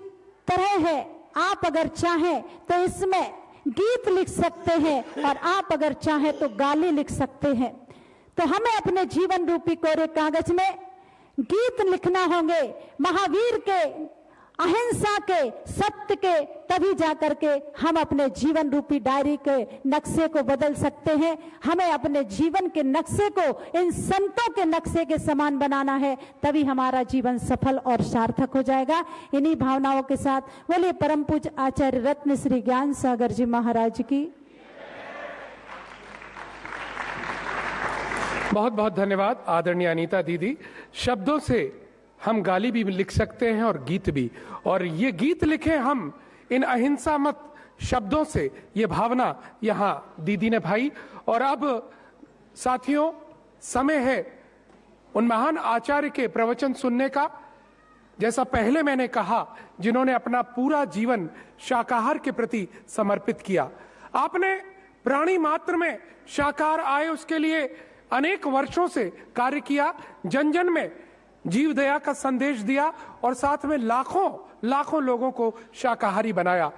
तरह है। आप अगर चाहें तो इसमें गीत लिख सकते हैं, और आप अगर चाहें तो गाली लिख सकते हैं। तो हमें अपने जीवन रूपी कोरे कागज में गीत लिखना होंगे, महावीर के, अहिंसा के, सत्य के, तभी जाकर के हम अपने जीवन रूपी डायरी के नक्शे को बदल सकते हैं। हमें अपने जीवन के नक्शे को इन संतों के नक्शे के समान बनाना है, तभी हमारा जीवन सफल और सार्थक हो जाएगा। इन्हीं भावनाओं के साथ बोलिए परम पूज्य आचार्य रत्न श्री ज्ञान सागर जी महाराज की। बहुत बहुत धन्यवाद आदरणीय अनीता दीदी। शब्दों से हम गाली भी लिख सकते हैं और गीत भी, और ये गीत लिखे हम इन अहिंसा मत शब्दों से, ये भावना यहाँ दीदी ने भाई। और अब साथियों समय है उन महान आचार्य के प्रवचन सुनने का। जैसा पहले मैंने कहा, जिन्होंने अपना पूरा जीवन शाकाहार के प्रति समर्पित किया। आपने प्राणी मात्र में शाकाहार आए उसके लिए अनेक वर्षों से कार्य किया, जन जन में जीव दया का संदेश दिया, और साथ में लाखों लाखों लोगों को शाकाहारी बनाया।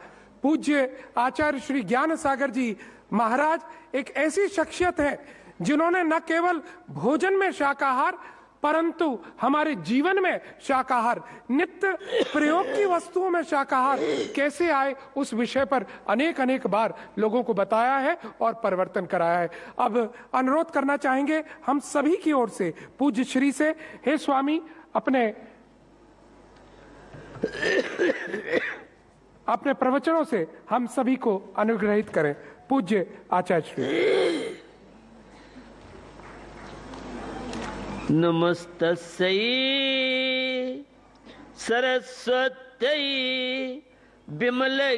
पूज्य आचार्य श्री ज्ञान सागर जी महाराज एक ऐसी शख्सियत है जिन्होंने न केवल भोजन में शाकाहार, परंतु हमारे जीवन में शाकाहार, नित्य प्रयोग की वस्तुओं में शाकाहार कैसे आए उस विषय पर अनेक अनेक बार लोगों को बताया है और परिवर्तन कराया है। अब अनुरोध करना चाहेंगे हम सभी की ओर से पूज्य श्री से, हे स्वामी अपने प्रवचनों से हम सभी को अनुग्रहित करें। पूज्य आचार्य श्री। नमस्तस्यै सरस्वत्यै विमलज्ञानमूर्तये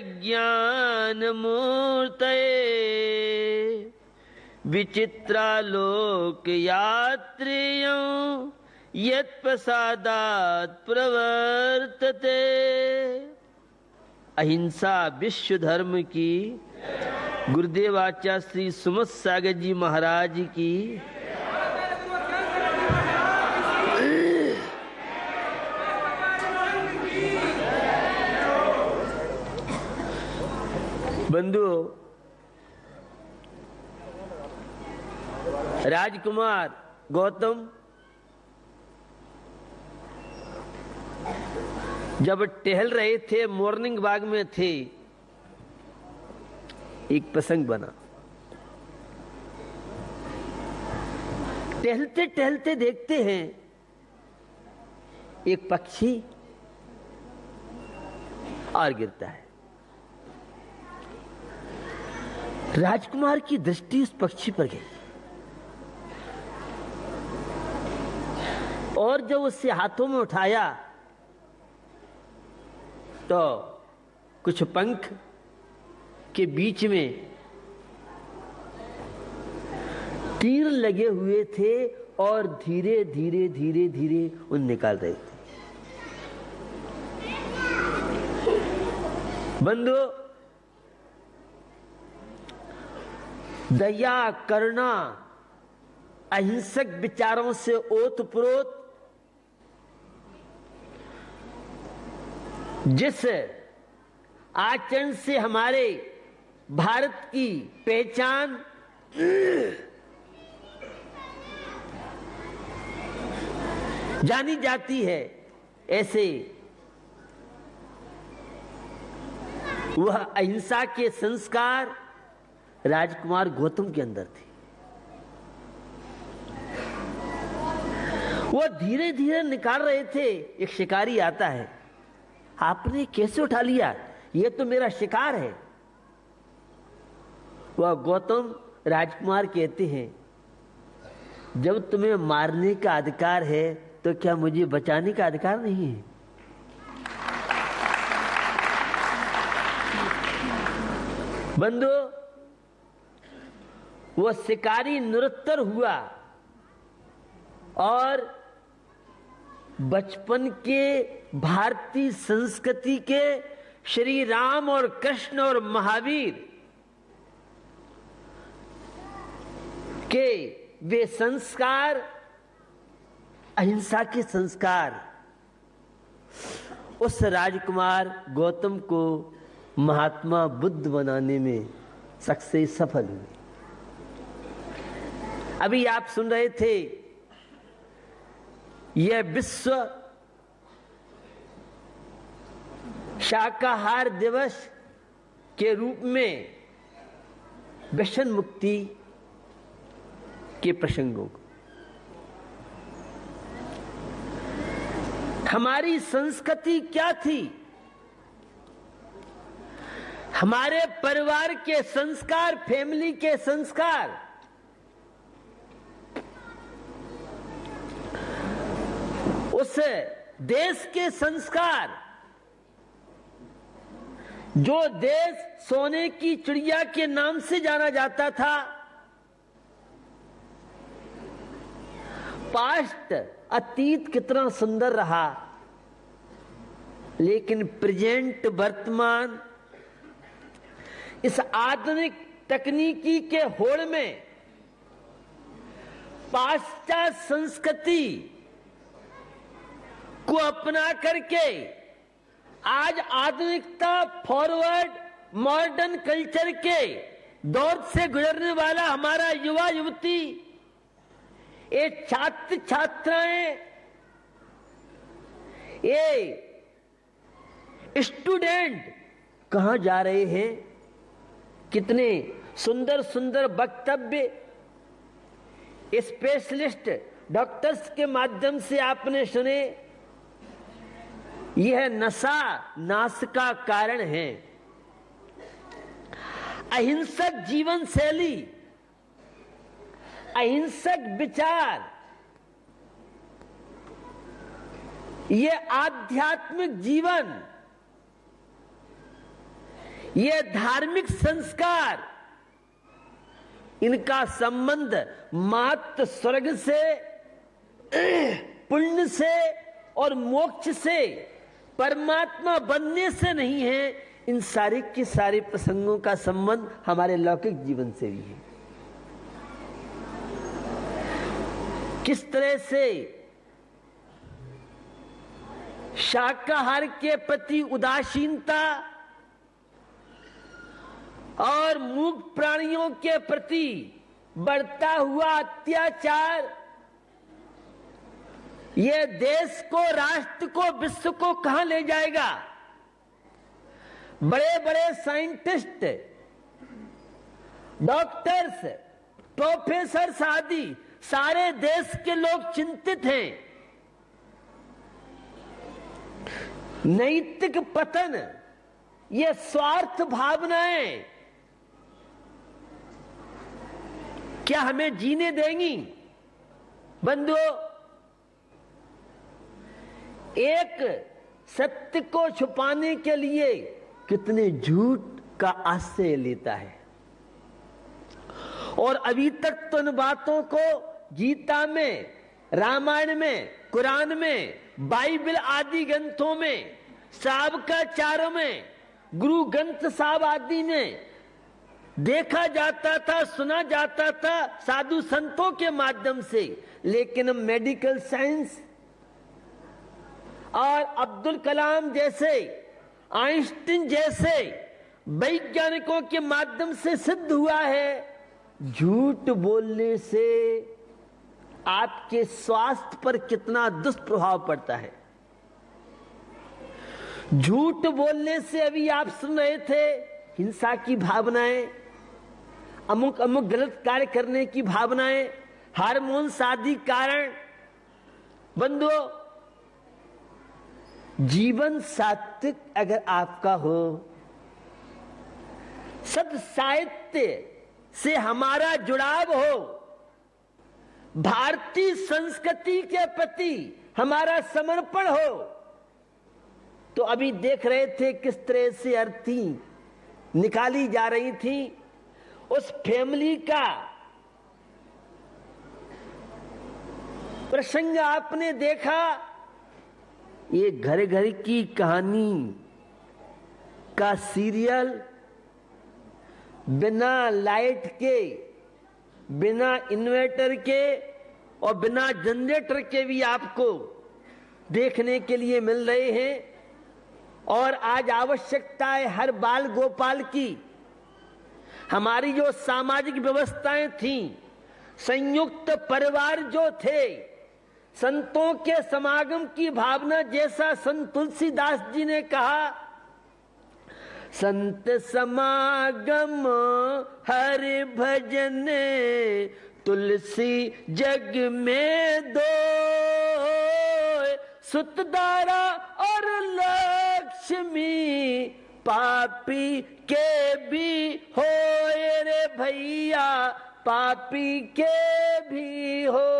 विचित्रालोकयात्रेयं यत्प्रसादात् प्रवर्तते। अहिंसा विश्व धर्म की, गुरुदेव आचार्य श्री सुमत सागर जी महाराज की। बंधु, राजकुमार गौतम जब टहल रहे थे, मॉर्निंग वॉक में थे, एक प्रसंग बना। टहलते टहलते देखते हैं एक पक्षी और गिरता है। राजकुमार की दृष्टि उस पक्षी पर गई और जब उससे हाथों में उठाया तो कुछ पंख के बीच में तीर लगे हुए थे और धीरे धीरे धीरे धीरे उन निकाल रहे थे। बंधु, दया, करुणा, अहिंसक विचारों से ओतप्रोत जिस आचरण से हमारे भारत की पहचान जानी जाती है, ऐसे वह अहिंसा के संस्कार राजकुमार गौतम के अंदर थे। वो धीरे धीरे निकाल रहे थे। एक शिकारी आता है, आपने कैसे उठा लिया? ये तो मेरा शिकार है। वह गौतम राजकुमार कहते हैं, जब तुम्हें मारने का अधिकार है तो क्या मुझे बचाने का अधिकार नहीं है? बंधु, वो शिकारी निरुत्तर हुआ और बचपन के भारतीय संस्कृति के श्री राम और कृष्ण और महावीर के वे संस्कार, अहिंसा के संस्कार, उस राजकुमार गौतम को महात्मा बुद्ध बनाने में सक्सेस सफल हुए। अभी आप सुन रहे थे, यह विश्व शाकाहार दिवस के रूप में व्यसन मुक्ति के प्रसंगों को, हमारी संस्कृति क्या थी, हमारे परिवार के संस्कार, फैमिली के संस्कार, उस देश के संस्कार, जो देश सोने की चिड़िया के नाम से जाना जाता था, पास्ट अतीत कितना सुंदर रहा, लेकिन प्रेजेंट वर्तमान इस आधुनिक तकनीकी के होड़ में पाश्चात्य संस्कृति को अपना करके आज आधुनिकता, फॉरवर्ड मॉडर्न कल्चर के दौर से गुजरने वाला हमारा युवा युवती, ये छात्र छात्राएं, ये स्टूडेंट कहां जा रहे हैं? कितने सुंदर सुंदर वक्तव्य स्पेशलिस्ट डॉक्टर्स के माध्यम से आपने सुने। यह नशा नाश का कारण है। अहिंसक जीवन शैली, अहिंसक विचार, ये आध्यात्मिक जीवन, ये धार्मिक संस्कार, इनका संबंध मात्र स्वर्ग से, पुण्य से और मोक्ष से, परमात्मा बनने से नहीं है। इन सारे के सारे प्रसंगों का संबंध हमारे लौकिक जीवन से भी है। किस तरह से शाकाहार के प्रति उदासीनता और मूक प्राणियों के प्रति बढ़ता हुआ अत्याचार, यह देश को, राष्ट्र को, विश्व को कहां ले जाएगा? बड़े बड़े साइंटिस्ट, डॉक्टर्स, प्रोफेसर आदि सारे देश के लोग चिंतित हैं। नैतिक पतन ये स्वार्थ भावनाएं क्या हमें जीने देंगी? बंधुओं, एक सत्य को छुपाने के लिए कितने झूठ का आश्रय लेता है। और अभी तक तो इन बातों को गीता में, रामायण में, कुरान में, बाइबल आदि ग्रंथों में, शावकाचारों में, गुरु ग्रंथ साहब आदि में देखा जाता था, सुना जाता था साधु संतों के माध्यम से। लेकिन मेडिकल साइंस और अब्दुल कलाम जैसे, आइंस्टीन जैसे वैज्ञानिकों के माध्यम से सिद्ध हुआ है, झूठ बोलने से आपके स्वास्थ्य पर कितना दुष्प्रभाव पड़ता है। झूठ बोलने से अभी आप सुन रहे थे हिंसा की भावनाएं, अमुक अमुक गलत कार्य करने की भावनाएं, हार्मोन्स आदि कारण। बंधुओं, जीवन सात्विक अगर आपका हो, सद साहित्य से हमारा जुड़ाव हो, भारतीय संस्कृति के प्रति हमारा समर्पण हो, तो अभी देख रहे थे किस तरह से अर्थी निकाली जा रही थी। उस फैमिली का प्रसंग आपने देखा। ये घर घर की कहानी का सीरियल बिना लाइट के, बिना इन्वर्टर के और बिना जनरेटर के भी आपको देखने के लिए मिल रहे हैं। और आज आवश्यकता है हर बाल गोपाल की। हमारी जो सामाजिक व्यवस्थाएं थी, संयुक्त परिवार जो थे, संतों के समागम की भावना, जैसा संत तुलसीदास जी ने कहा, संत समागम हरि भजन तुलसी जग में दो, सुतदारा और लक्ष्मी पापी के भी हो रे भैया, पापी के भी हो।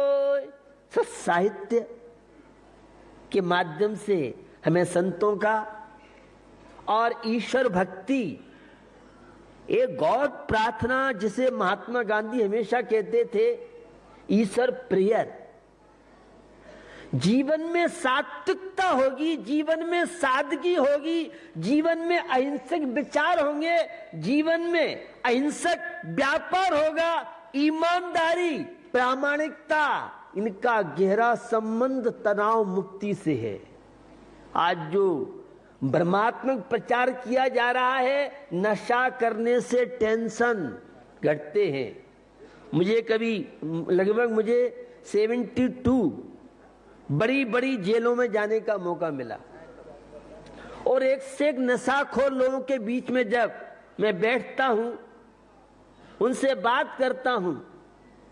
साहित्य के माध्यम से हमें संतों का और ईश्वर भक्ति, एक गॉड प्रार्थना जिसे महात्मा गांधी हमेशा कहते थे, ईश्वर प्रेयर। जीवन में सात्विकता होगी, जीवन में सादगी होगी, जीवन में अहिंसक विचार होंगे, जीवन में अहिंसक व्यापार होगा, ईमानदारी, प्रामाणिकता, इनका गहरा संबंध तनाव मुक्ति से है। आज जो भ्रमात्मक प्रचार किया जा रहा है, नशा करने से टेंशन घटते हैं। मुझे कभी लगभग 72 बड़ी बड़ी जेलों में जाने का मौका मिला और एक से एक नशाखोर लोगों के बीच में जब मैं बैठता हूं, उनसे बात करता हूं,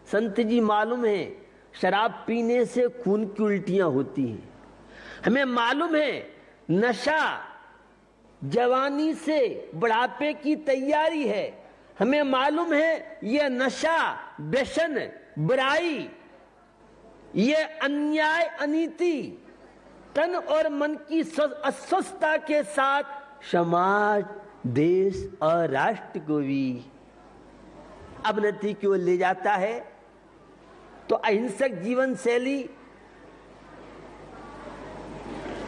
संत जी मालूम है शराब पीने से खून की उल्टियां होती हैं, हमें मालूम है नशा जवानी से बुढ़ापे की तैयारी है, हमें मालूम है यह नशा, व्यसन, बुराई, ये अन्याय, अनीति, तन और मन की अस्वस्थता के साथ समाज, देश और राष्ट्र को भी अवनति की ओर ले जाता है। तो अहिंसक जीवन शैली,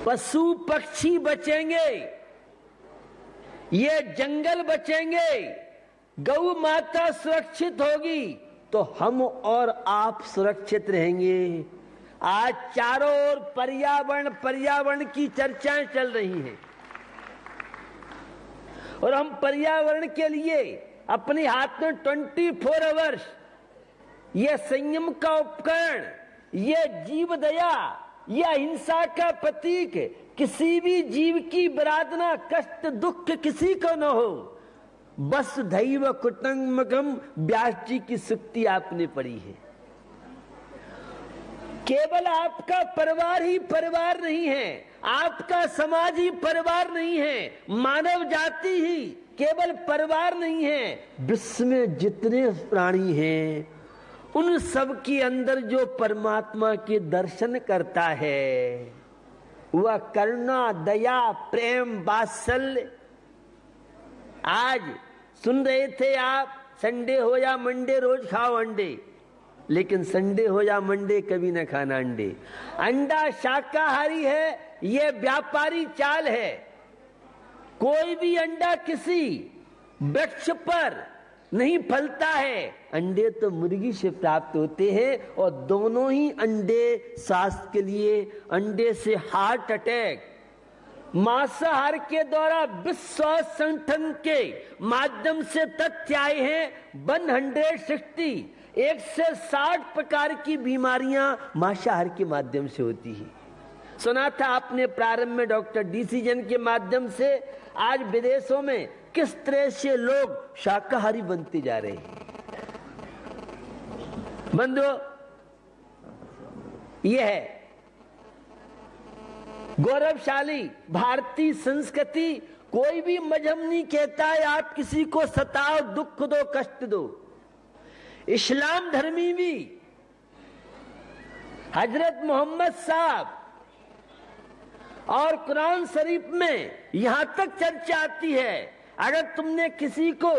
पशु पक्षी बचेंगे, ये जंगल बचेंगे, गौ माता सुरक्षित होगी तो हम और आप सुरक्षित रहेंगे। आज चारों ओर पर्यावरण की चर्चाएं चल रही हैं और हम पर्यावरण के लिए अपने हाथ में 24 आवर्स ये संयम का उपकरण, ये जीव दया, ये अहिंसा का प्रतीक, किसी भी जीव की विराधना, कष्ट, दुख किसी को न हो, बस दैव कुटुंबकम, व्यास जी की सूक्ति आपने पढ़ी है। केवल आपका परिवार ही परिवार नहीं है, आपका समाज ही परिवार नहीं है, मानव जाति ही केवल परिवार नहीं है। विश्व में जितने प्राणी हैं उन सब के अंदर जो परमात्मा के दर्शन करता है वह करुणा, दया, प्रेम, वात्सल्य। आज सुन रहे थे आप, संडे हो या मंडे रोज खाओ अंडे, लेकिन संडे हो या मंडे कभी न खाना अंडे। अंडा शाकाहारी है, यह व्यापारी चाल है। कोई भी अंडा किसी वृक्ष पर नहीं फलता है, अंडे तो मुर्गी से प्राप्त होते हैं और दोनों ही अंडे स्वास्थ्य के लिए, अंडे से हार्ट अटैक। मांसाहार के द्वारा विश्व संगठन के माध्यम से तथ्य आए हैं 160 160 प्रकार की बीमारियां मांसाहार के माध्यम से होती है। सुना था आपने प्रारंभ में डॉक्टर डीसी जैन के माध्यम से आज विदेशों में किस तरह से लोग शाकाहारी बनते जा रहे हैं। बंधुओं, यह है गौरवशाली भारतीय संस्कृति। कोई भी मजहब नहीं कहता है आप किसी को सताओ, दुख दो, कष्ट दो। इस्लाम धर्मी भी हजरत मोहम्मद साहब और कुरान शरीफ में यहां तक चर्चा आती है, अगर तुमने किसी को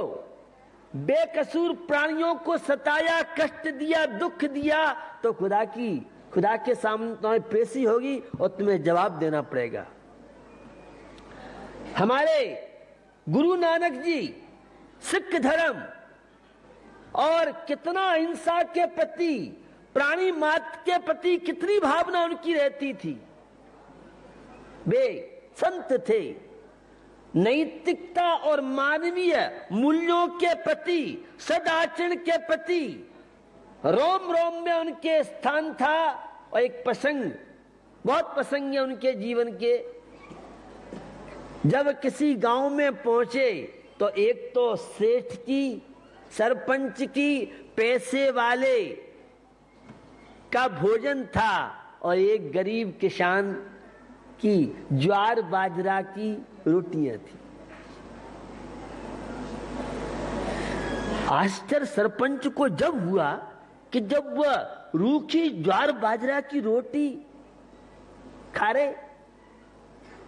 बेकसूर प्राणियों को सताया, कष्ट दिया, दुख दिया, तो खुदा के सामने तुम्हारी पेशी होगी और तुम्हें जवाब देना पड़ेगा। हमारे गुरु नानक जी सिख धर्म और कितना अहिंसा के प्रति, प्राणी मात्र के प्रति कितनी भावना उनकी रहती थी। वे संत थे, नैतिकता और मानवीय मूल्यों के प्रति, सदाचरण के प्रति रोम रोम में उनके स्थान था। और एक प्रसंग, बहुत प्रसंग है उनके जीवन के। जब किसी गांव में पहुंचे तो एक तो सेठ की, सरपंच की, पैसे वाले का भोजन था और एक गरीब किसान की ज्वार बाजरा की रोटियां थी। आश्चर्य सरपंच को जब हुआ कि जब वह रूखी ज्वार बाजरा की रोटी खा रहे,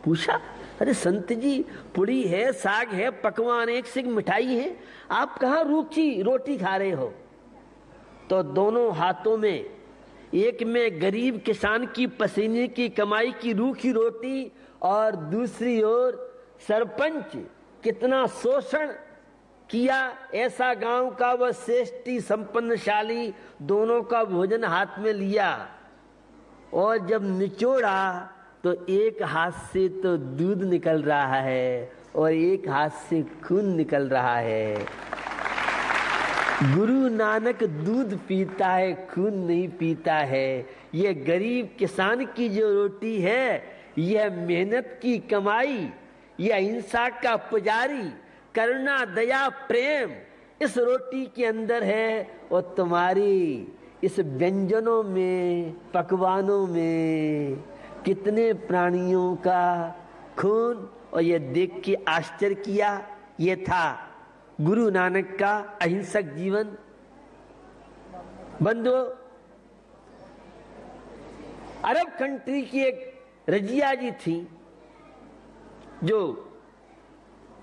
पूछा, अरे संत जी, पुड़ी है, साग है, पकवान, एक से एक मिठाई है, आप कहां रूखी रोटी खा रहे हो? तो दोनों हाथों में, एक में गरीब किसान की पसीने की कमाई की रूखी रोटी और दूसरी ओर सरपंच कितना शोषण किया, ऐसा गांव का वह श्रेष्ठी संपन्नशाली, दोनों का भोजन हाथ में लिया और जब निचोड़ा तो एक हाथ से तो दूध निकल रहा है और एक हाथ से खून निकल रहा है। गुरु नानक दूध पीता है, खून नहीं पीता है। ये गरीब किसान की जो रोटी है, यह मेहनत की कमाई, यह अहिंसा का पुजारी, करुणा, दया, प्रेम इस रोटी के अंदर है। और तुम्हारी इस व्यंजनों में, पकवानों में कितने प्राणियों का खून। और ये देख के आश्चर्य किया। ये था गुरु नानक का अहिंसक जीवन। बंधुओं, अरब कंट्री की एक रजिया जी थी जो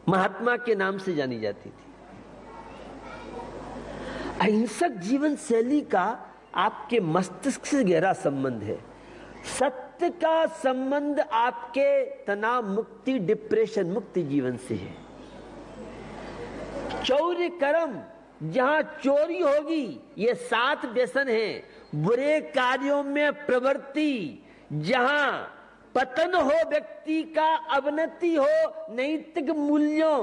महात्मा के नाम से जानी जाती थी। अहिंसक जीवन शैली का आपके मस्तिष्क से गहरा संबंध है। सत्य का संबंध आपके तनाव मुक्ति, डिप्रेशन मुक्ति जीवन से है। चौर्य कर्म, जहां चोरी होगी, ये 7 व्यसन हैं। बुरे कार्यों में प्रवृत्ति, जहां पतन हो व्यक्ति का, अवनति हो, नैतिक मूल्यों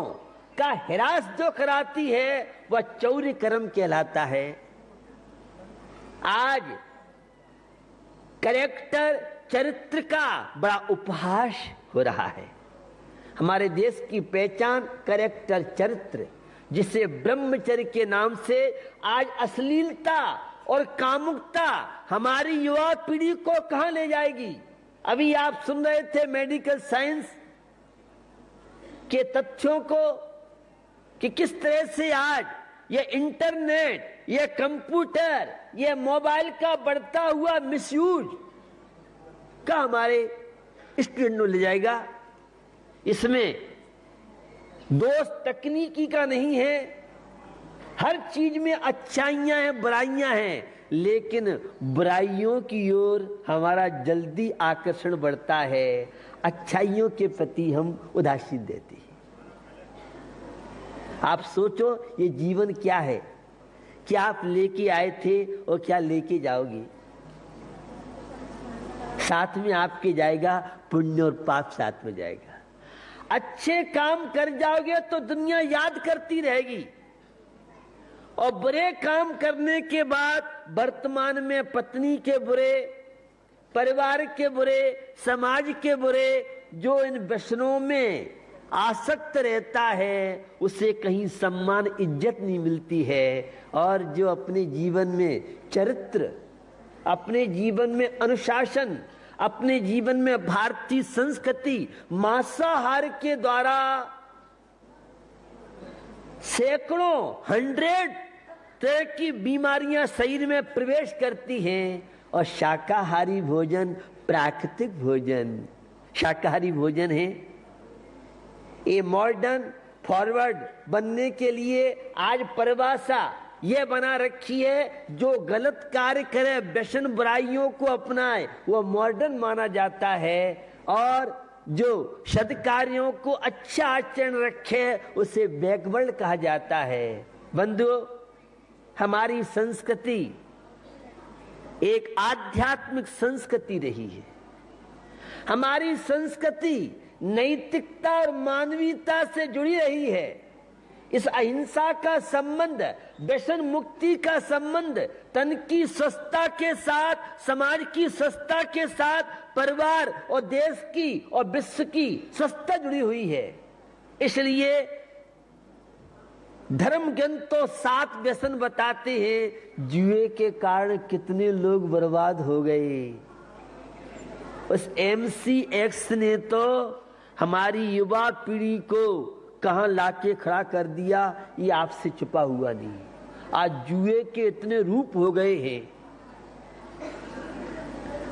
का ह्रास जो कराती है, वह चौर्य कर्म कहलाता है। आज कैरेक्टर, चरित्र का बड़ा उपहास हो रहा है। हमारे देश की पहचान कैरेक्टर, चरित्र, जिसे ब्रह्मचर्य के नाम से आज अश्लीलता और कामुकता हमारी युवा पीढ़ी को कहां ले जाएगी। अभी आप सुन रहे थे मेडिकल साइंस के तथ्यों को कि किस तरह से आज ये इंटरनेट, ये कंप्यूटर, ये मोबाइल का बढ़ता हुआ मिसयूज का हमारे स्टूडेंट ले जाएगा। इसमें दोष तकनीकी का नहीं है, हर चीज में अच्छाइयां हैं, बुराइयां हैं, लेकिन बुराइयों की ओर हमारा जल्दी आकर्षण बढ़ता है, अच्छाइयों के प्रति हम उदासीन देते हैं। आप सोचो ये जीवन क्या है, क्या आप लेके आए थे और क्या लेके जाओगे। साथ में आपके जाएगा पुण्य और पाप साथ में जाएगा। अच्छे काम कर जाओगे तो दुनिया याद करती रहेगी, और बुरे काम करने के बाद वर्तमान में पत्नी के बुरे, परिवार के बुरे, समाज के बुरे, जो इन व्यसनों में आसक्त रहता है उसे कहीं सम्मान इज्जत नहीं मिलती है। और जो अपने जीवन में चरित्र, अपने जीवन में अनुशासन, अपने जीवन में भारतीय संस्कृति मांसाहार के द्वारा सैकड़ों 100 तरह की बीमारियां शरीर में प्रवेश करती हैं, और शाकाहारी भोजन प्राकृतिक भोजन, शाकाहारी भोजन है। ये मॉडर्न फॉरवर्ड बनने के लिए आज परिभाषा ये बना रखी है, जो गलत कार्य करे, व्यसन बुराइयों को अपनाए, वो मॉडर्न माना जाता है, और जो सद्कार्यों को अच्छा आचरण रखे उसे बैकवर्ड कहा जाता है। बंधुओं, हमारी संस्कृति एक आध्यात्मिक संस्कृति रही है। हमारी संस्कृति नैतिकता और मानवीयता से जुड़ी रही है। इस अहिंसा का संबंध, व्यसन मुक्ति का संबंध तन की स्वस्थता के साथ, समाज की स्वस्थता के साथ, परिवार और देश की और विश्व की स्वस्थता जुड़ी हुई है। इसलिए धर्म ग्रंथ तो 7 व्यसन बताते हैं। जुए के कारण कितने लोग बर्बाद हो गए। उस MCX ने तो हमारी युवा पीढ़ी को कहां लाके खड़ा कर दिया, ये आपसे छुपा हुआ नहीं। आज जुए के इतने रूप हो गए हैं।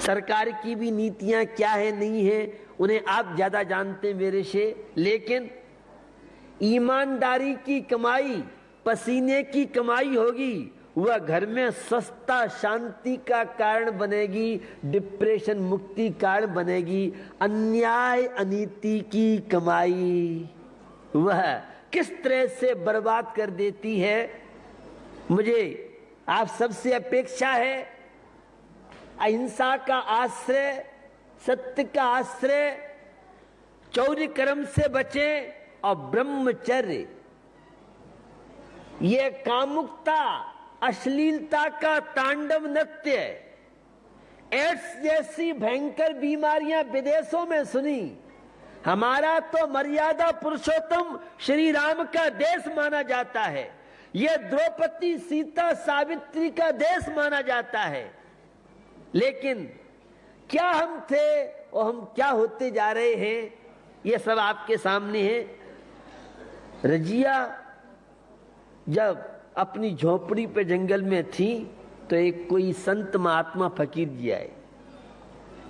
सरकार की भी नीतियां क्या है नहीं है उन्हें आप ज्यादा जानते मेरे से, लेकिन ईमानदारी की कमाई, पसीने की कमाई होगी, वह घर में स्वस्थता शांति का कारण बनेगी, डिप्रेशन मुक्ति कारण बनेगी। अन्याय अनीति की कमाई वह किस तरह से बर्बाद कर देती है। मुझे आप सबसे अपेक्षा है, अहिंसा का आश्रय, सत्य का आश्रय, चौर्य कर्म से बचें और ब्रह्मचर्य, ये कामुकता, अश्लीलता का तांडव नृत्य, एड्स जैसी भयंकर बीमारियां विदेशों में सुनी। हमारा तो मर्यादा पुरुषोत्तम श्री राम का देश माना जाता है, यह द्रौपदी सीता सावित्री का देश माना जाता है, लेकिन क्या हम थे और हम क्या होते जा रहे हैं, यह सब आपके सामने है। रजिया जब अपनी झोपड़ी पे जंगल में थी तो एक कोई संत महात्मा फकीर जी आए।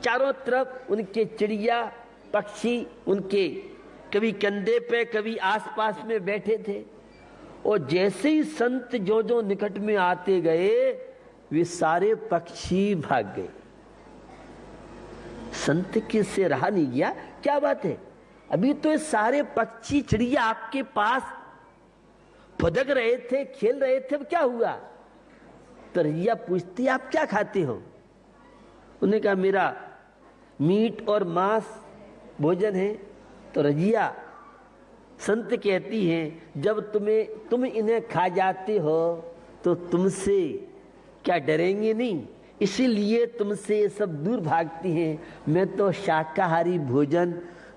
चारों तरफ उनके चिड़िया पक्षी उनके कभी कंधे पे कभी आसपास में बैठे थे, और जैसे ही संत जो निकट में आते गए वे सारे पक्षी भाग गए। संत के से रहा नहीं गया, क्या बात है, अभी तो ये सारे पक्षी चिड़िया आपके पास फुदक रहे थे, खेल रहे थे, अब क्या हुआ। तो रजिया पूछती आप क्या खाते हो। उन्होंने कहा मेरा मीट और मांस भोजन है। तो रजिया संत कहती हैं जब तुम इन्हें खा जाते हो तो तुमसे क्या डरेंगे नहीं, इसीलिए तुमसे ये सब दूर भागती हैं। मैं तो शाकाहारी भोजन,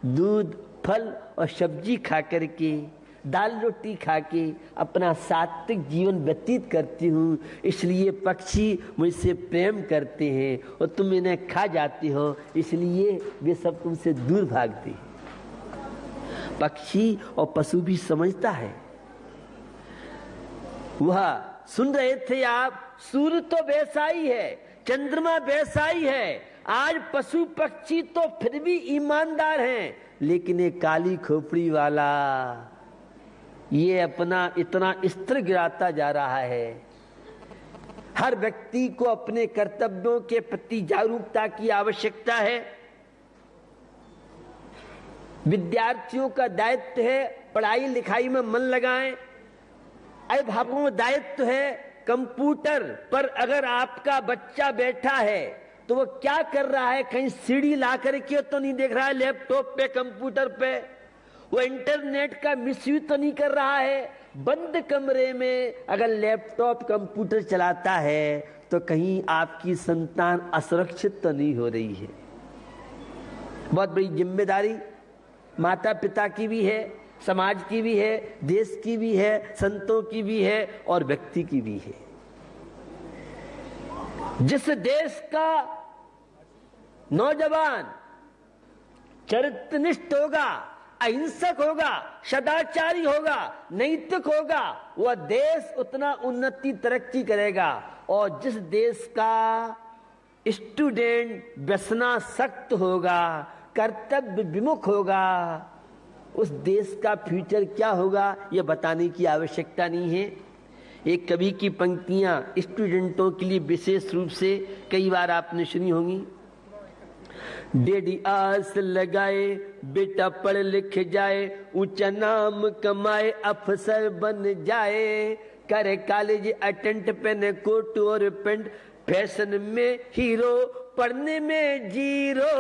दूध, फल और सब्जी खा करके दाल रोटी खा के अपना सात्विक जीवन व्यतीत करती हूँ, इसलिए पक्षी मुझसे प्रेम करते हैं और तुम इन्हें खा जाते हो, इसलिए वे सब तुमसे दूर भागते हैं। पक्षी और पशु भी समझता है। वह सुन रहे थे आप, सूर्य तो वैसा ही है, चंद्रमा वैसा ही है, आज पशु पक्षी तो फिर भी ईमानदार हैं, लेकिन ये काली खोपड़ी वाला ये अपना इतना स्तर गिराता जा रहा है। हर व्यक्ति को अपने कर्तव्यों के प्रति जागरूकता की आवश्यकता है। विद्यार्थियों का दायित्व है पढ़ाई लिखाई में मन लगाएं। अभिभावकों का दायित्व है कंप्यूटर पर अगर आपका बच्चा बैठा है तो वो क्या कर रहा है, कहीं सीडी ला करके तो नहीं देख रहा है, लैपटॉप पे कंप्यूटर पे वो इंटरनेट का मिसयूज तो नहीं कर रहा है। बंद कमरे में अगर लैपटॉप कंप्यूटर चलाता है तो कहीं आपकी संतान असुरक्षित तो नहीं हो रही है। बहुत बड़ी जिम्मेदारी माता पिता की भी है, समाज की भी है, देश की भी है, संतों की भी है और व्यक्ति की भी है। जिस देश का नौजवान चरित्रनिष्ठ होगा, अहिंसक होगा, सदाचारी होगा, नैतिक होगा, वह देश उतना उन्नति तरक्की करेगा। और जिस देश का स्टूडेंट व्यसनासक्त होगा, कर्तव्य विमुख होगा, उस देश का फ्यूचर क्या होगा यह बताने की आवश्यकता नहीं है। एक कवि की पंक्तियां स्टूडेंटों के लिए विशेष रूप से कई बार आपने सुनी होंगी। डेडी आस लगाए बेटा पढ़ लिख जाए, ऊंचा नाम कमाए अफसर बन जाए, करे कॉलेज अटेंड पहने कोट और पेंट, फैशन में हीरो पढ़ने में जीरो,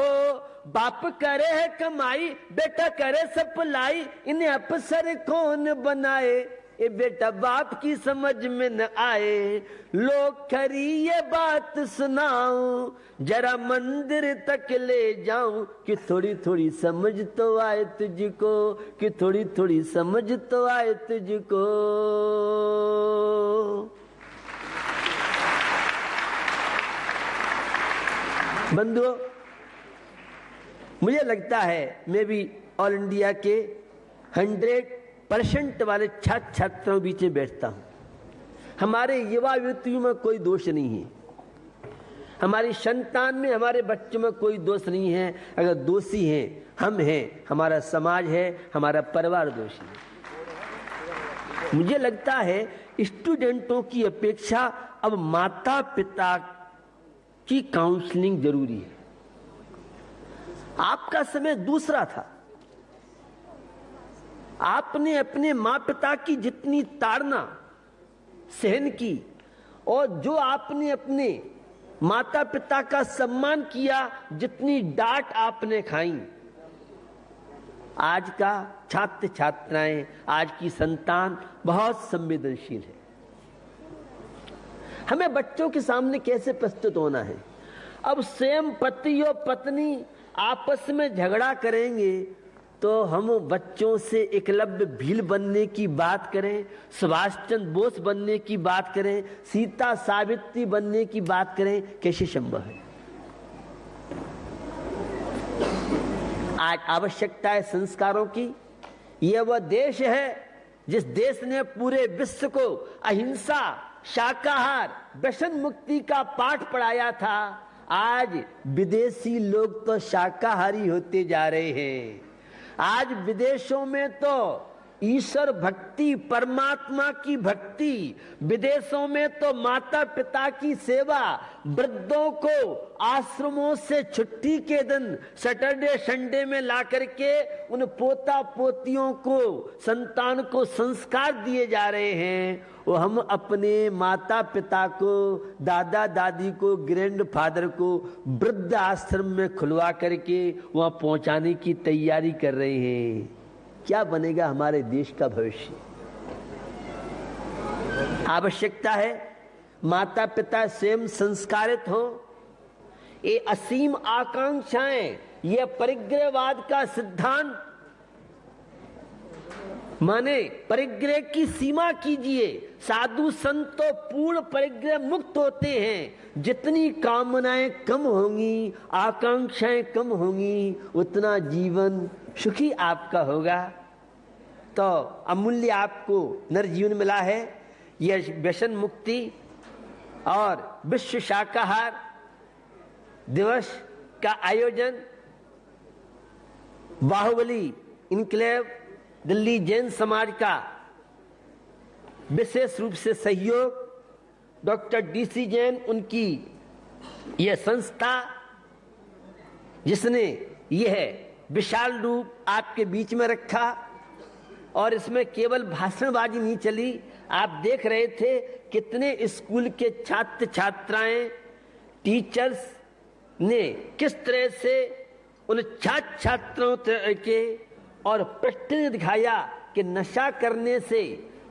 बाप करे है कमाई बेटा करे सप्लाई, इन्हें अफसर कौन बनाए, ये बेटा बाप की समझ में न आए, लोग खरी ये बात सुनाऊं, जरा मंदिर तक ले जाऊं, कि थोड़ी थोड़ी समझ तो आए तुझको, कि थोड़ी थोड़ी समझ तो आए तुझको। बंधुओं, मुझे लगता है मैं भी ऑल इंडिया के 100% वाले छात्र छात्राओं के बीच में बैठता हूं। हमारे युवा युवतियों में कोई दोष नहीं है, हमारी संतान में, हमारे बच्चों में कोई दोष नहीं है। अगर दोषी हैं हम हैं, हमारा समाज है, हमारा परिवार दोषी है। मुझे लगता है स्टूडेंटों की अपेक्षा अब माता पिता की काउंसलिंग जरूरी है। आपका समय दूसरा था, आपने अपने माँ पिता की जितनी ताड़ना सहन की और जो आपने अपने माता पिता का सम्मान किया, जितनी डांट आपने खाई, आज का छात्र छात्राएं, आज की संतान बहुत संवेदनशील है। हमें बच्चों के सामने कैसे प्रस्तुत होना है। अब स्वयं पति और पत्नी आपस में झगड़ा करेंगे तो हम बच्चों से एकलव्य भील बनने की बात करें, सुभाष चंद्र बोस बनने की बात करें, सीता सावित्री बनने की बात करें, कैसे संभव है। आज आवश्यकता है संस्कारों की। यह वह देश है जिस देश ने पूरे विश्व को अहिंसा, शाकाहार, व्यसन मुक्ति का पाठ पढ़ाया था। आज विदेशी लोग तो शाकाहारी होते जा रहे हैं। आज विदेशों में तो ईश्वर भक्ति, परमात्मा की भक्ति, विदेशों में तो माता पिता की सेवा, वृद्धों को आश्रमों से छुट्टी के दिन सैटरडे संडे में ला करके उन पोता पोतियों को, संतान को संस्कार दिए जा रहे हैं। वो हम अपने माता पिता को, दादा दादी को, ग्रैंड फादर को वृद्ध आश्रम में खुलवा करके वहां पहुंचाने की तैयारी कर रहे हैं। क्या बनेगा हमारे देश का भविष्य। आवश्यकता है माता पिता स्वयं संस्कारित हो। ये असीम आकांक्षाएं, ये परिग्रहवाद का सिद्धांत माने परिग्रह की सीमा कीजिए। साधु संत तो पूर्ण परिग्रह मुक्त होते हैं। जितनी कामनाएं कम होंगी, आकांक्षाएं कम होंगी, उतना जीवन सुखी आपका होगा। तो अमूल्य आपको नरजीवन मिला है। यह व्यसन मुक्ति और विश्व शाकाहार दिवस का आयोजन बाहुबली इनक्लेव दिल्ली जैन समाज का विशेष रूप से सहयोग, डॉक्टर DC जैन उनकी यह संस्था जिसने यह विशाल रूप आपके बीच में रखा। और इसमें केवल भाषणबाजी नहीं चली, आप देख रहे थे कितने स्कूल के छात्र छात्राएं, टीचर्स ने किस तरह से उन छात्र छात्रों के और प्रश्न दिखाया कि नशा करने से,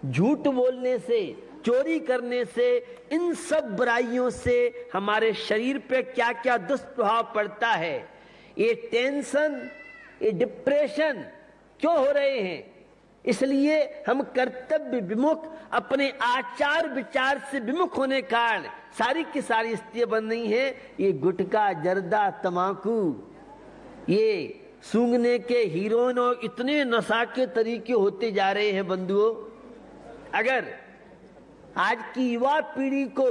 झूठ बोलने से, चोरी करने से, इन सब बुराइयों से हमारे शरीर पे क्या क्या दुष्प्रभाव पड़ता है। ये टेंशन, ये डिप्रेशन क्यों हो रहे हैं? इसलिए हम कर्तव्य विमुख, अपने आचार विचार से विमुख होने के कारण सारी की सारी स्थितियां बन रही हैं। ये गुटखा, जर्दा, तमाकू, ये सूंघने के हीरोइन और इतने नशा के तरीके होते जा रहे हैं। बंधुओं, अगर आज की युवा पीढ़ी को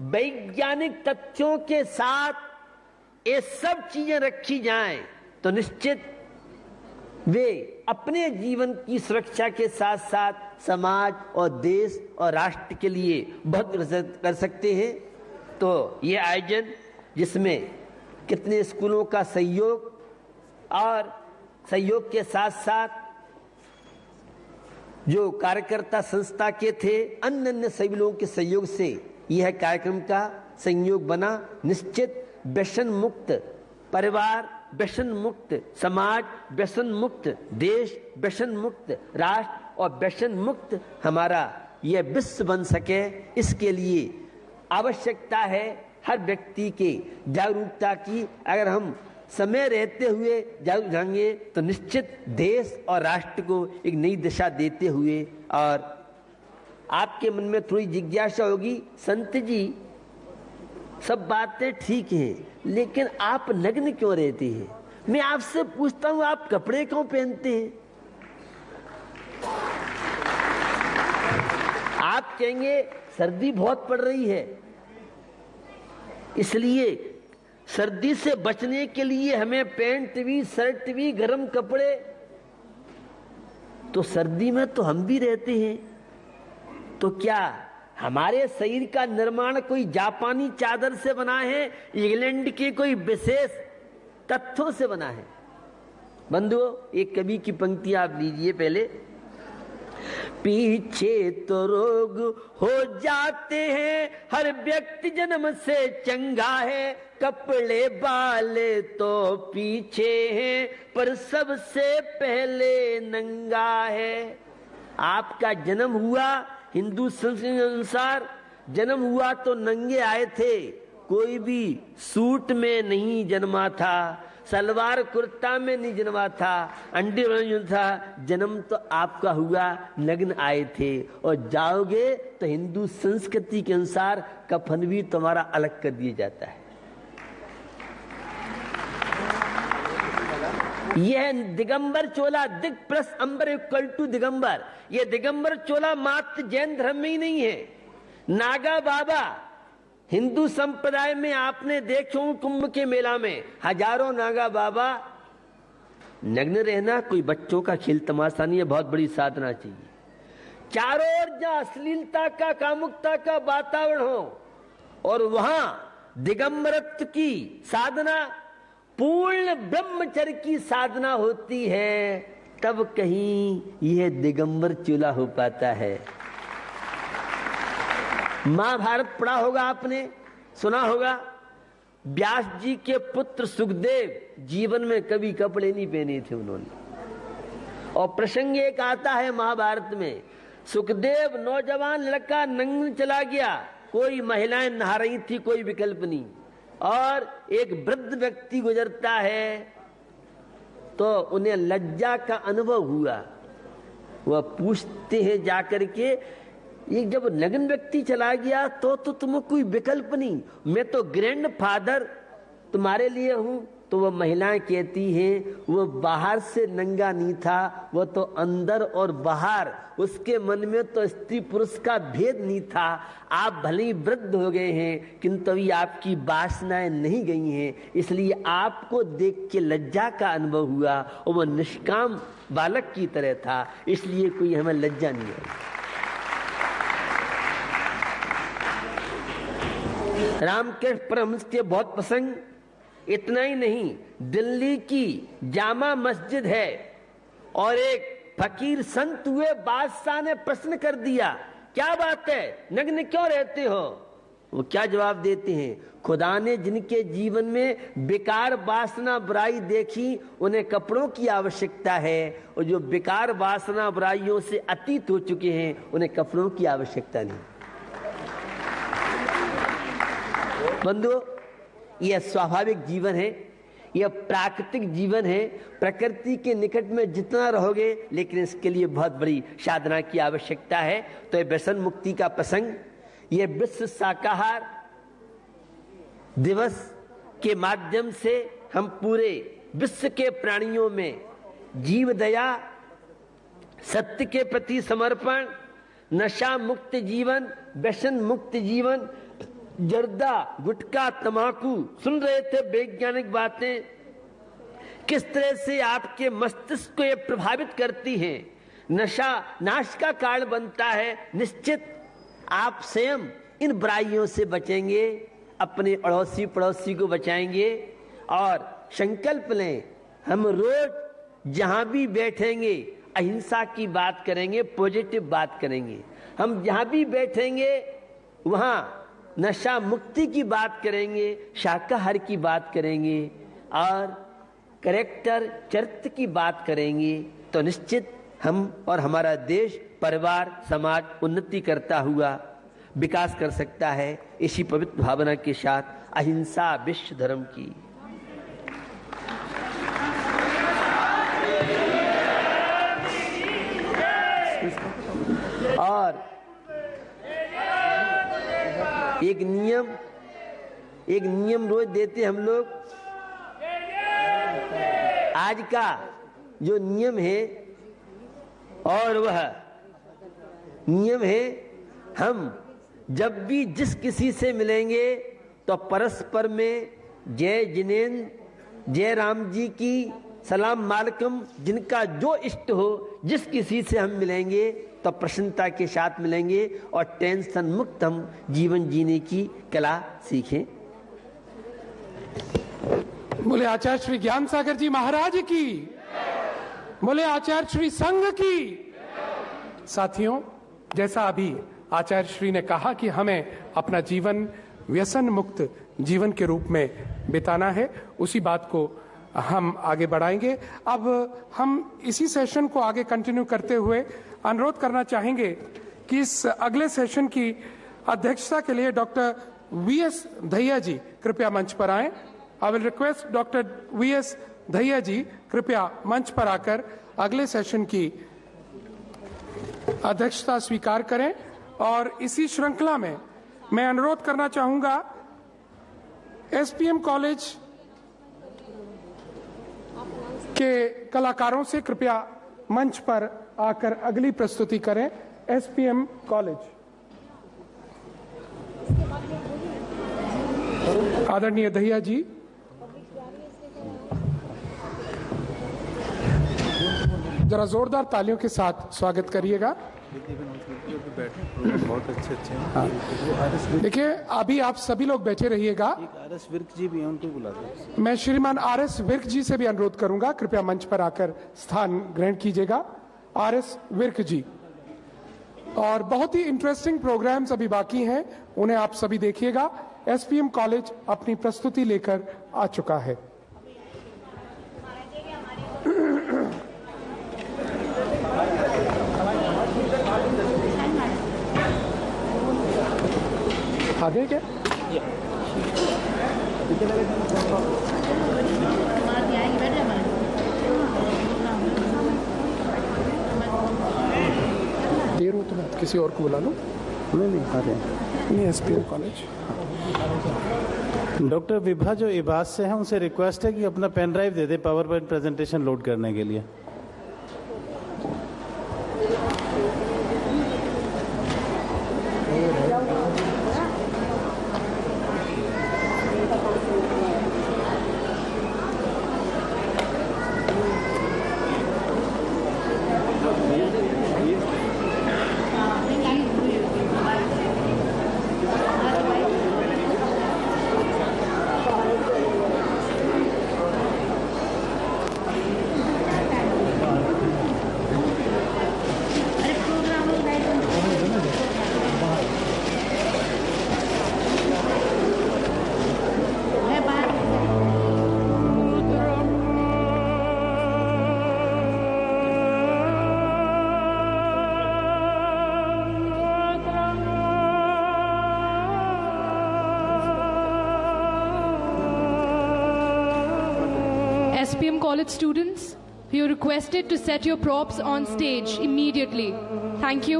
वैज्ञानिक तथ्यों के साथ ये सब चीजें रखी जाएं, तो निश्चित वे अपने जीवन की सुरक्षा के साथ साथ समाज और देश और राष्ट्र के लिए बहुत कर सकते हैं। तो ये आयोजन जिसमें कितने स्कूलों का सहयोग और सहयोग के साथ साथ जो कार्यकर्ता संस्था के थे, अन्य सभी लोगों के सहयोग से यह कार्यक्रम का संयोग बना। निश्चित व्यसन मुक्त परिवार, व्यसन मुक्त समाज, व्यसन मुक्त देश, व्यसन मुक्त राष्ट्र और व्यसन मुक्त हमारा यह विश्व बन सके, इसके लिए आवश्यकता है हर व्यक्ति के जागरूकता की। अगर हम समय रहते हुए जागरूक रहेंगे तो निश्चित देश और राष्ट्र को एक नई दिशा देते हुए। और आपके मन में थोड़ी जिज्ञासा होगी, संत जी सब बातें ठीक हैं, लेकिन आप नग्न क्यों रहते हैं? मैं आपसे पूछता हूं, आप कपड़े क्यों पहनते हैं? आप कहेंगे सर्दी बहुत पड़ रही है, इसलिए सर्दी से बचने के लिए हमें पैंट भी, शर्ट भी, गर्म कपड़े। तो सर्दी में तो हम भी रहते हैं, तो क्या हमारे शरीर का निर्माण कोई जापानी चादर से बना है, इंग्लैंड के कोई विशेष तत्वों से बना है? बंधुओं, एक कवि की पंक्ति आप लीजिए पहले। पीछे तो रोग हो जाते हैं, हर व्यक्ति जन्म से चंगा है, कपड़े वाले तो पीछे हैं, पर सबसे पहले नंगा है। आपका जन्म हुआ हिंदू संस्कृति अनुसार, जन्म हुआ तो नंगे आए थे, कोई भी सूट में नहीं जन्मा था, सलवार कुर्ता में नहीं जन्मा था, अंडे में था। जन्म तो आपका हुआ नग्न आए थे, और जाओगे तो हिंदू संस्कृति के अनुसार कफन भी तुम्हारा अलग कर दिया जाता है। यह दिगंबर चोला, दिग प्लस अंबर इक्वल टू दिगंबर, यह दिगंबर चोला मात्र जैन धर्म में ही नहीं है। नागा बाबा हिंदू संप्रदाय में आपने देखे हो, कुंभ के मेला में हजारों नागा बाबा। नग्न रहना कोई बच्चों का खेल तमाशा नहीं है, बहुत बड़ी साधना चाहिए। चारों ओर जहां अश्लीलता का, कामुकता का वातावरण हो, और वहां दिगंबरत्व की साधना, पूर्ण ब्रह्मचर्य की साधना होती है, तब कहीं यह दिगंबर चोला हो पाता है। महाभारत पढ़ा होगा आपने, सुना होगा। व्यास जी के पुत्र सुखदेव जीवन में कभी कपड़े नहीं पहने थे उन्होंने। और प्रसंग एक आता है महाभारत में, सुखदेव नौजवान लड़का नंगे चला गया, कोई महिलाएं नहा रही थी, कोई विकल्प नहीं, और एक वृद्ध व्यक्ति गुजरता है तो उन्हें लज्जा का अनुभव हुआ। वह पूछते हैं जाकर के, ये जब नग्न व्यक्ति चला गया तो तुम्हें कोई विकल्प नहीं, मैं तो ग्रैंड फादर तुम्हारे लिए हूं। तो वह महिलाएं कहती हैं वो बाहर से नंगा नहीं था, वह तो अंदर और बाहर, उसके मन में तो स्त्री पुरुष का भेद नहीं था। आप भले ही वृद्ध हो गए हैं किंतु अभी आपकी वासनाएं नहीं गई हैं, इसलिए आपको देख के लज्जा का अनुभव हुआ और वह निष्काम बालक की तरह था, इसलिए कोई हमें लज्जा नहीं आई। रामकृष्ण परमहंस के बहुत प्रसंग, इतना ही नहीं, दिल्ली की जामा मस्जिद है और एक फकीर संत हुए, बादशाह ने प्रश्न कर दिया, क्या बात है नग्न क्यों रहते हो? वो क्या जवाब देते हैं, खुदा ने जिनके जीवन में बेकार वासना बुराई देखी उन्हें कपड़ों की आवश्यकता है, और जो बेकार वासना बुराइयों से अतीत हो चुके हैं उन्हें कपड़ों की आवश्यकता नहीं। बंधुओं, यह स्वाभाविक जीवन है, यह प्राकृतिक जीवन है। प्रकृति के निकट में जितना रहोगे, लेकिन इसके लिए बहुत बड़ी साधना की आवश्यकता है। तो यह व्यसन मुक्ति का प्रसंग, यह विश्व शाकाहार दिवस के माध्यम से हम पूरे विश्व के प्राणियों में जीव दया, सत्य के प्रति समर्पण, नशा मुक्त जीवन, व्यसन मुक्त जीवन, जर्दा, गुटखा, तंबाकू, सुन रहे थे वैज्ञानिक बातें, किस तरह से आपके मस्तिष्क को ये प्रभावित करती हैं। नशा नाश का कारण बनता है। निश्चित आप स्वयं इन बुराइयों से बचेंगे, अपने अड़ोसी पड़ोसी को बचाएंगे, और संकल्प लें, हम रोज जहां भी बैठेंगे अहिंसा की बात करेंगे, पॉजिटिव बात करेंगे। हम जहां भी बैठेंगे वहां नशा मुक्ति की बात करेंगे, शाकाहार की बात करेंगे और कैरेक्टर चरित्र की बात करेंगे, तो निश्चित हम और हमारा देश, परिवार, समाज उन्नति करता हुआ विकास कर सकता है। इसी पवित्र भावना के साथ अहिंसा विश्व धर्म की। और एक नियम रोज देते हम लोग। आज का जो नियम है, और वह नियम है, हम जब भी जिस किसी से मिलेंगे तो परस्पर में जय जिनेन्द्र, जय राम जी की, सलाम मालकम, जिनका जो इष्ट हो, जिस किसी से हम मिलेंगे तो प्रसन्नता के साथ मिलेंगे और टेंशन मुक्त हम जीवन जीने की कला सीखें। बोले आचार्य श्री ज्ञान सागर जी महाराज की, बोले आचार्य श्री संघ की। साथियों, जैसा अभी आचार्य श्री ने कहा कि हमें अपना जीवन व्यसन मुक्त जीवन के रूप में बिताना है, उसी बात को हम आगे बढ़ाएंगे। अब हम इसी सेशन को आगे कंटिन्यू करते हुए अनुरोध करना चाहेंगे कि इस अगले सेशन की अध्यक्षता के लिए डॉक्टर वीएस दहिया जी कृपया मंच पर आएं। I will request doctor VS Dahiya ji कृपया मंच पर आकर अगले सेशन की अध्यक्षता स्वीकार करें। और इसी श्रृंखला में मैं अनुरोध करना चाहूंगा एसपीएम कॉलेज के कलाकारों से कृपया मंच पर आकर अगली प्रस्तुति करें। एसपीएम कॉलेज, आदरणीय दहिया जी। जरा जोरदार तालियों के साथ स्वागत करिएगा। बहुत अच्छे हैं। देखिए, अभी आप सभी लोग बैठे रहिएगा। आरएस विर्क जी भी हैं, उनको बुला दो। मैं श्रीमान आरएस विर्क जी से भी अनुरोध करूंगा, कृपया मंच पर आकर स्थान ग्रहण कीजिएगा। आरएस विर्क जी। और बहुत ही इंटरेस्टिंग प्रोग्राम्स अभी बाकी हैं, उन्हें आप सभी देखिएगा। एसपीएम कॉलेज अपनी प्रस्तुति लेकर आ चुका है। आगे क्या? किसी और को बुला लो। नहीं आ रहे नहीं, SPM कॉलेज। डॉक्टर विभा जो इबास से हैं उनसे रिक्वेस्ट है कि अपना पेन ड्राइव दे दे पावर पॉइंट प्रेजेंटेशन लोड करने के लिए। SPM College students, you're requested to set your props on stage immediately. Thank you.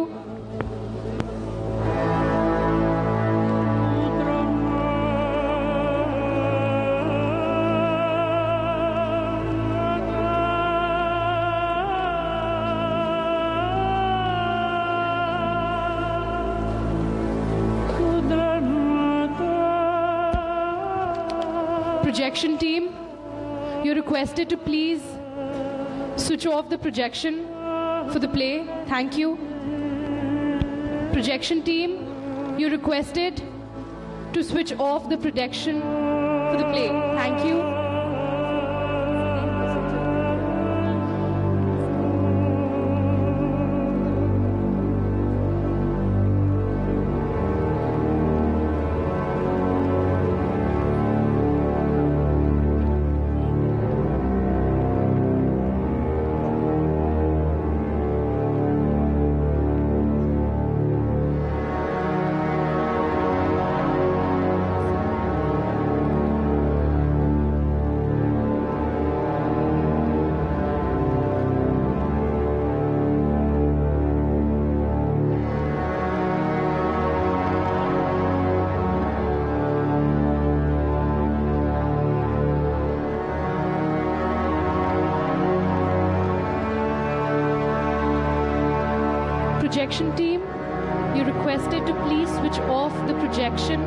Projection team, you're requested to please switch off the projection for the play. Thank you. Projection team, you're requested to switch off the projection for the play. Thank you. Projection team, you're requested to please switch off the projection.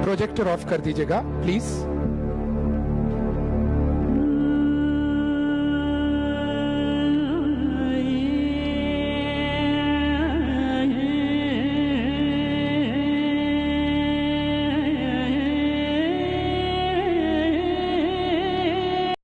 Projector off कर दीजिएगा please.